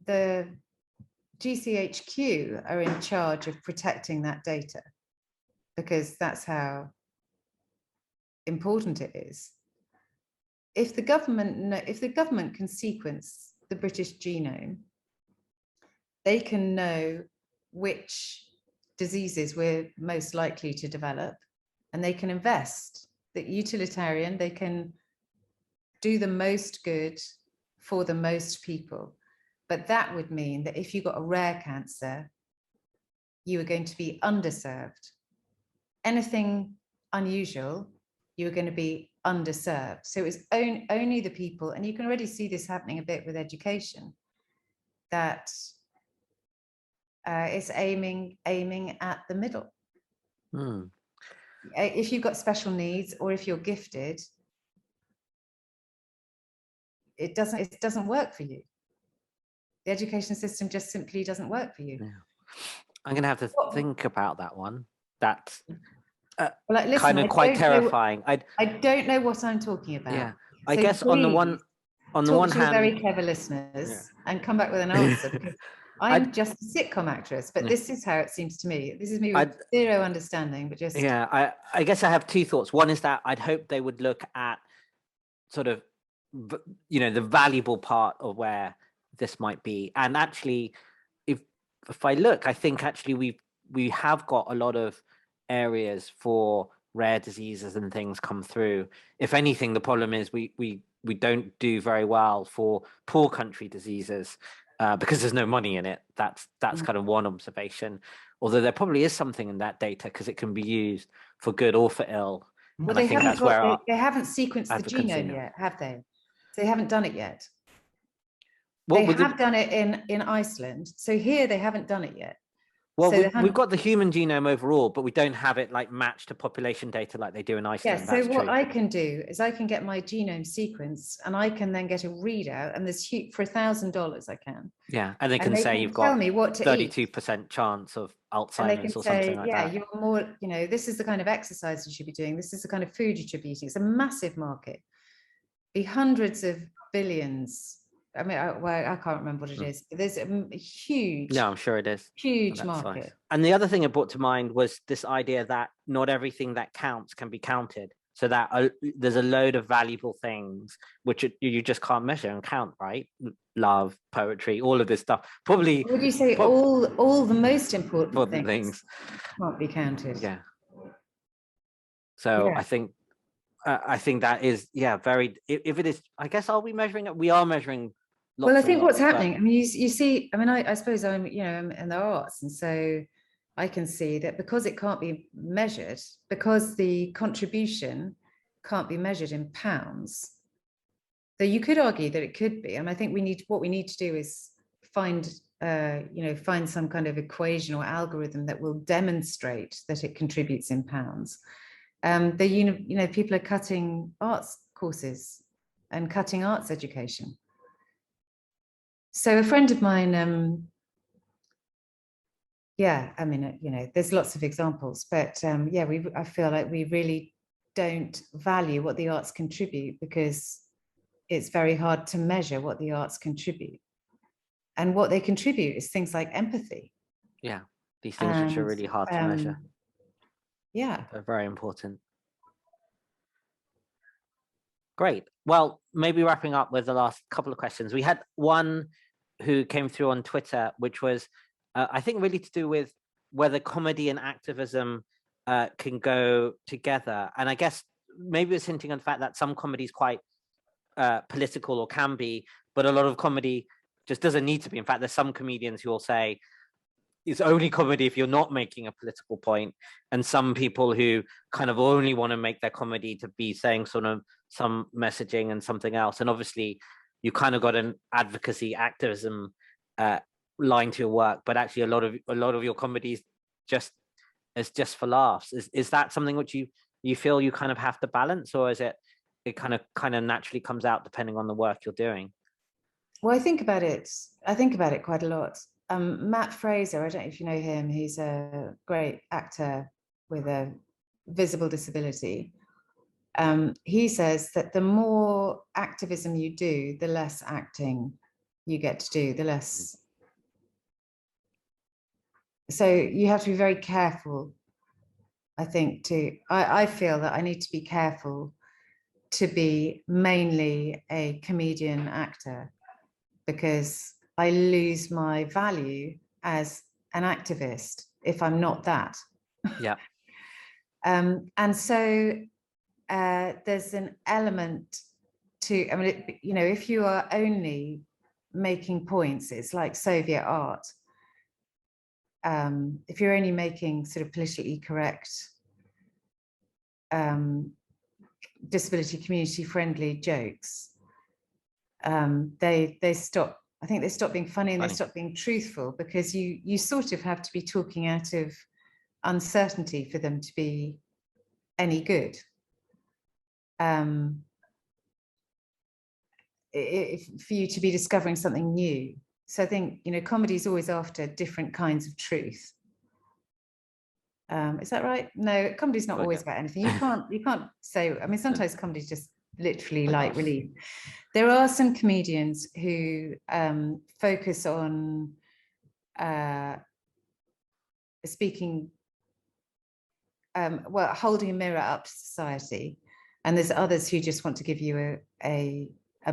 S2: The GCHQ are in charge of protecting that data, because that's how important it is. If the government can sequence the British genome, they can know which diseases we're most likely to develop, and they can invest. That utilitarian, they can do the most good for the most people. But that would mean that if you got a rare cancer, you are going to be underserved. Anything unusual, you're going to be underserved. So it's only the people, and you can already see this happening a bit with education, that it's aiming at the middle. If you've got special needs, or if you're gifted, it doesn't work for you. The education system just simply doesn't work for you.
S1: Yeah. I'm going to have to think about that one. That's
S2: listen,
S1: kind of quite terrifying.
S2: I don't know what I'm talking about.
S1: Yeah, I
S2: So
S1: guess on the one
S2: talk to
S1: hand,
S2: very clever listeners and come back with an answer, because I'm just a sitcom actress, but this is how it seems to me. This is me with zero understanding, but just
S1: I guess I have two thoughts. One is that I'd hope they would look at sort of, you know, the valuable part of where this might be, and actually, if I look, I think actually we have got a lot of areas for rare diseases and things come through. If anything, the problem is we don't do very well for poor country diseases because there's no money in it. That's kind of one observation. Although there probably is something in that data because it can be used for good or for ill.
S2: Well, they haven't sequenced the genome yet, have they? So they haven't done it yet. They have done it in Iceland. So here they haven't done it yet.
S1: Well, so we've got the human genome overall, but we don't have it like matched to population data like they do in Iceland.
S2: Yeah, so what I can do is I can get my genome sequence and I can then get a readout, and there's for $1,000 I can.
S1: Yeah, and they can say you've got 32% chance of Alzheimer's or something like that.
S2: Yeah, you're more, you know, this is the kind of exercise you should be doing. This is the kind of food you should be eating. It's a massive market. Be hundreds of billions. I mean, I can't remember what it is. There's a huge.
S1: No, I'm sure it is.
S2: Huge market.
S1: Nice. And the other thing it brought to mind was this idea that not everything that counts can be counted. So that there's a load of valuable things which you just can't measure and count, right? Love, poetry, all of this stuff. Probably.
S2: Would you say all the most important things can't be counted?
S1: Yeah. So yeah. I think that is very. If it is, I guess, are we measuring it? We are measuring.
S2: Well, I think what's happening, I mean, you see, I mean, I suppose I'm in the arts, and so I can see that because it can't be measured, because the contribution can't be measured in pounds, though you could argue that it could be. And I think what we need to do is find some kind of equation or algorithm that will demonstrate that it contributes in pounds. People are cutting arts courses and cutting arts education. So a friend of mine, I mean, there's lots of examples, but I feel like we really don't value what the arts contribute because it's very hard to measure what the arts contribute. And what they contribute is things like empathy.
S1: Yeah, these things which are really hard to measure.
S2: Yeah.
S1: They're very important. Great. Well, maybe wrapping up with the last couple of questions. We had one who came through on Twitter, which was, I think, really to do with whether comedy and activism can go together. And I guess maybe it's hinting on the fact that some comedy is quite political or can be, but a lot of comedy just doesn't need to be. In fact, there's some comedians who will say it's only comedy if you're not making a political point, and some people who kind of only want to make their comedy to be saying sort of some messaging and something else. And obviously you kind of got an advocacy activism line to your work, but actually a lot of your comedies just for laughs. Is that something which you feel you kind of have to balance, or is it kind of naturally comes out depending on the work you're doing?
S2: Well, I think about it quite a lot. Matt Fraser, I don't know if you know him, he's a great actor with a visible disability. He says that the more activism you do, the less acting you get to do, the less. So you have to be very careful, I think, I feel that I need to be careful to be mainly a comedian actor, because I lose my value as an activist if I'm not that.
S1: Yeah.
S2: And so there's an element to, I mean, if you are only making points, it's like Soviet art. If you're only making sort of politically correct, disability community friendly jokes, they stop. I think they stop being funny and they stop being truthful, because you sort of have to be talking out of uncertainty for them to be any good. For you to be discovering something new. So I think, comedy is always after different kinds of truth. Is that right? No, comedy's not always about anything. You can't say, I mean, sometimes comedy's just literally light relief. There are some comedians who focus on speaking, holding a mirror up to society, and there's others who just want to give you a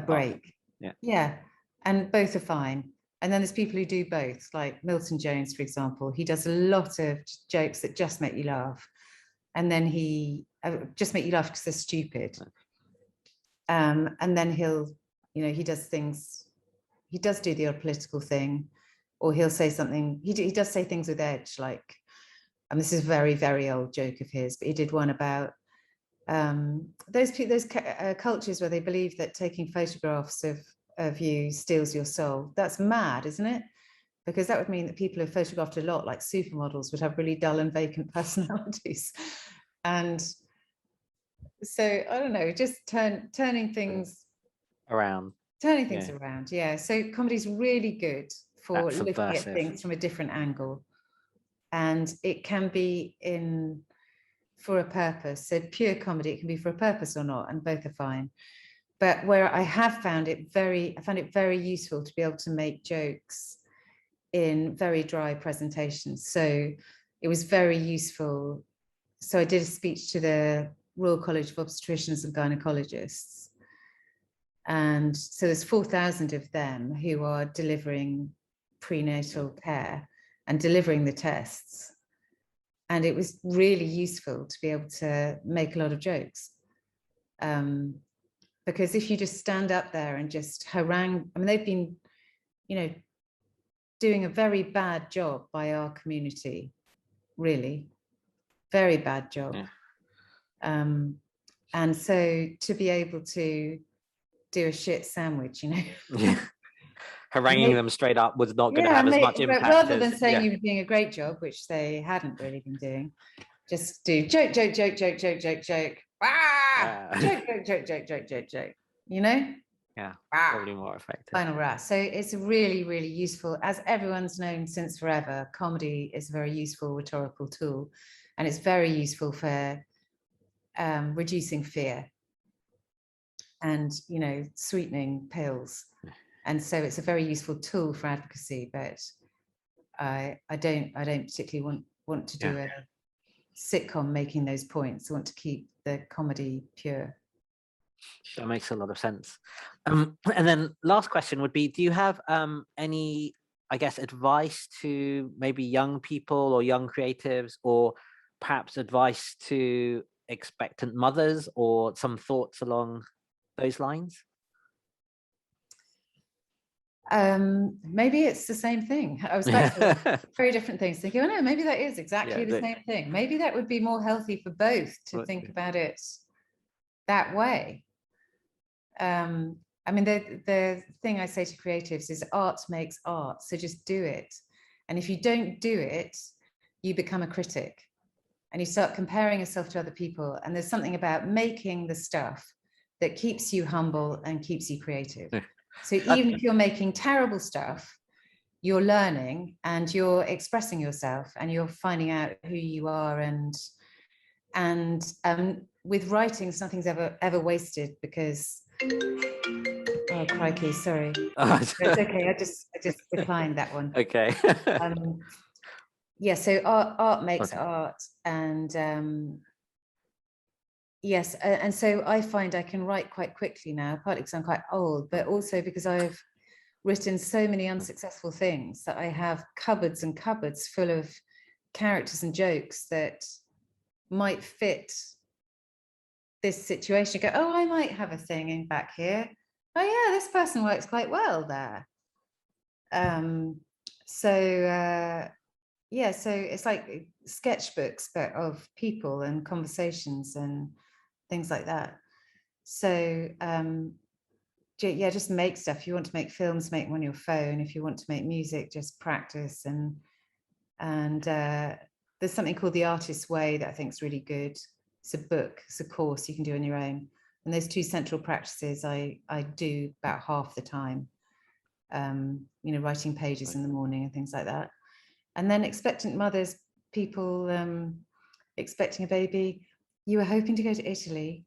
S2: break. Yeah, and both are fine. And then there's people who do both, like Milton Jones, for example. He does a lot of jokes that just make you laugh, and then he just make you laugh because they're stupid. And then he does things. He does do the odd political thing, or he'll say something. He does say things with edge, like, and this is a very, very old joke of his, but he did one about those cultures where they believe that taking photographs of you steals your soul. That's mad, isn't it? Because that would mean that people who are photographed a lot, like supermodels, would have really dull and vacant personalities. And so I don't know, just turning things
S1: around.
S2: Yeah. So comedy's really good for looking at things from a different angle, and it can be for a purpose. So pure comedy, it can be for a purpose or not, and both are fine. But where I found it very useful to be able to make jokes in very dry presentations. So it was very useful. So I did a speech to the Royal College of Obstetricians and Gynecologists. And so there's 4,000 of them who are delivering prenatal care and delivering the tests. And it was really useful to be able to make a lot of jokes. Because if you just stand up there and just harangue, I mean, they've been, doing a very bad job by our community, really, very bad job. Yeah. And so to be able to do a shit sandwich,
S1: yeah. Haranguing them straight up was not going to have as much impact.
S2: Rather than saying you were doing a great job, which they hadn't really been doing, just do joke. Ah! Joke.
S1: Yeah, probably more effective.
S2: Final wrap. So it's really, really useful. As everyone's known since forever, comedy is a very useful rhetorical tool, and it's very useful for reducing fear and, sweetening pills. And so it's a very useful tool for advocacy, but I don't particularly want to do a sitcom making those points. I want to keep the comedy pure.
S1: That makes a lot of sense. And then last question would be, do you have any, I guess, advice to maybe young people or young creatives, or perhaps advice to expectant mothers, or some thoughts along those lines?
S2: Maybe it's the same thing. I was back to very different things, thinking, oh no, maybe that is exactly the same thing. Maybe that would be more healthy for both to think about it that way. I mean, the thing I say to creatives is art makes art, so just do it. And if you don't do it, you become a critic and you start comparing yourself to other people. And there's something about making the stuff that keeps you humble and keeps you creative. So even if you're making terrible stuff, you're learning and you're expressing yourself and you're finding out who you are. And with writing, nothing's ever wasted, because oh crikey, sorry. It's okay. I just declined that one.
S1: Okay.
S2: So art makes art, and yes, and so I find I can write quite quickly now, partly because I'm quite old, but also because I've written so many unsuccessful things that I have cupboards and cupboards full of characters and jokes that might fit this situation. You go, oh, I might have a thing in back here. Oh yeah, this person works quite well there. So it's like sketchbooks, but of people and conversations and things like that. So just make stuff. If you want to make films, make them on your phone. If you want to make music, just practice. And there's something called The Artist's Way that I think is really good. It's a book, it's a course you can do on your own. And those two central practices I do about half the time. writing pages in the morning and things like that. And then expectant mothers, people expecting a baby, you were hoping to go to Italy.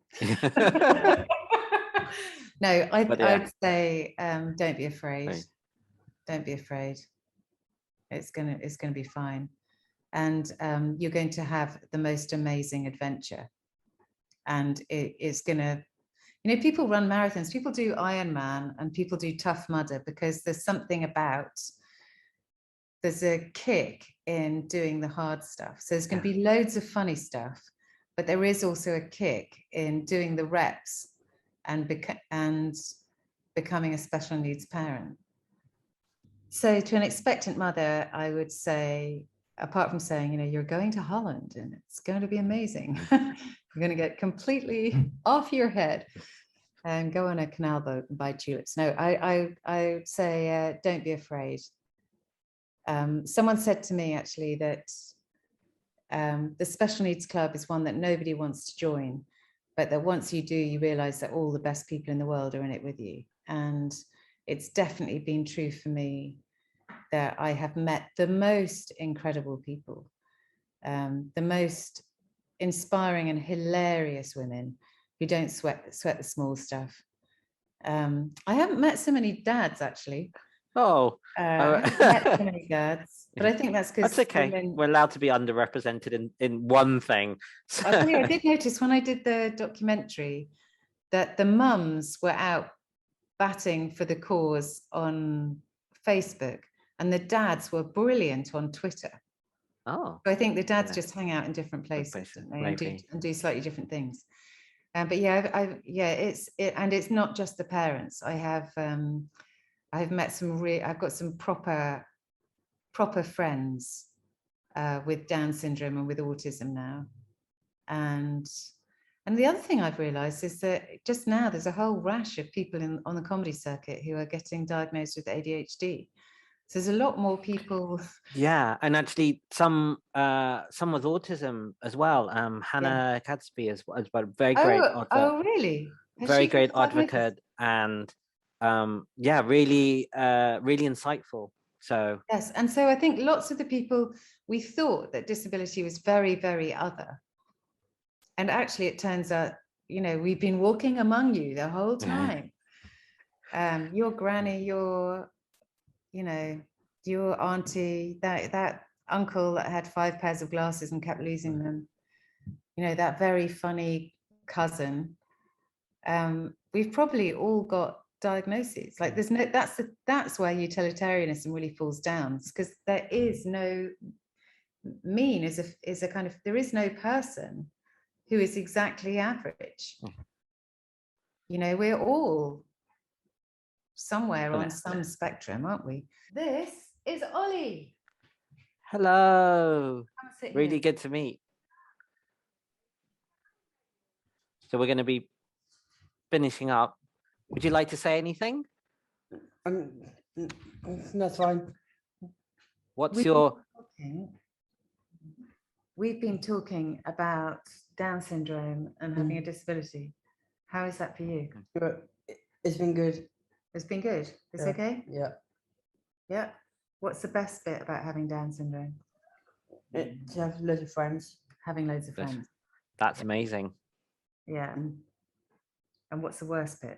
S2: No, I'd say don't be afraid. Right. Don't be afraid. It's gonna be fine. And you're going to have the most amazing adventure. And it's gonna, people run marathons, people do Ironman, and people do Tough Mudder because there's a kick in doing the hard stuff. So there's going to be loads of funny stuff, but there is also a kick in doing the reps and becoming a special needs parent. So to an expectant mother, I would say, apart from saying, you're going to Holland and it's going to be amazing. You're going to get completely off your head and go on a canal boat and buy tulips. No, I would say, don't be afraid. Someone said to me actually that the special needs club is one that nobody wants to join, but that once you do, you realize that all the best people in the world are in it with you. And it's definitely been true for me that I have met the most incredible people, the most inspiring and hilarious women who don't sweat the small stuff. I haven't met so many dads actually.
S1: Oh,
S2: I haven't met so many dads, but I think that's because
S1: that's okay. We're allowed to be underrepresented in one thing.
S2: I'll tell you, I did notice when I did the documentary that the mums were out batting for the cause on Facebook, and the dads were brilliant on Twitter.
S1: Oh,
S2: so I think the dads just hang out in different places, don't they, and do slightly different things. But it's not just the parents. I've met I've got some proper friends with Down syndrome and with autism now. And the other thing I've realized is that just now there's a whole rash of people on the comedy circuit who are getting diagnosed with ADHD. So there's a lot more people.
S1: Yeah, and actually some with autism as well. Hannah Cadsby is very great.
S2: Oh, really?
S1: Very great advocate, and really insightful. So
S2: yes, and so I think lots of the people, we thought that disability was very, very other, and actually it turns out, we've been walking among you the whole time. Your granny, your auntie, that uncle that had 5 pairs of glasses and kept losing them, that very funny cousin. We've probably all got diagnoses. Like that's where utilitarianism really falls down, because there is no mean is a kind of, there is no person who is exactly average. We're all somewhere on some spectrum, aren't we? This is Ollie.
S1: Hello. Really good to meet. So we're going to be finishing up. Would you like to say anything?
S3: That's fine.
S2: We've been talking about Down syndrome and having a disability. How is that for you?
S3: It's been good.
S2: It's been good. It's okay?
S3: Yeah.
S2: Yeah. What's the best bit about having Down syndrome?
S3: To have loads of friends.
S2: Having loads of friends.
S1: That's amazing.
S2: Yeah. And what's the worst bit?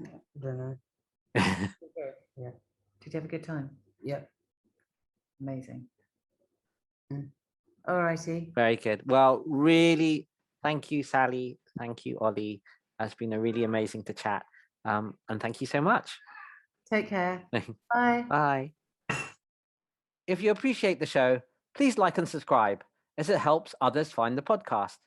S3: I don't know.
S2: Yeah. Did you have a good time?
S3: Yeah.
S2: Amazing. All righty.
S1: Very good. Well, really, thank you, Sally. Thank you, Ollie. It's been a really amazing to chat. And thank you so much.
S2: Take care. Bye.
S1: Bye. If you appreciate the show, please like and subscribe, as it helps others find the podcast.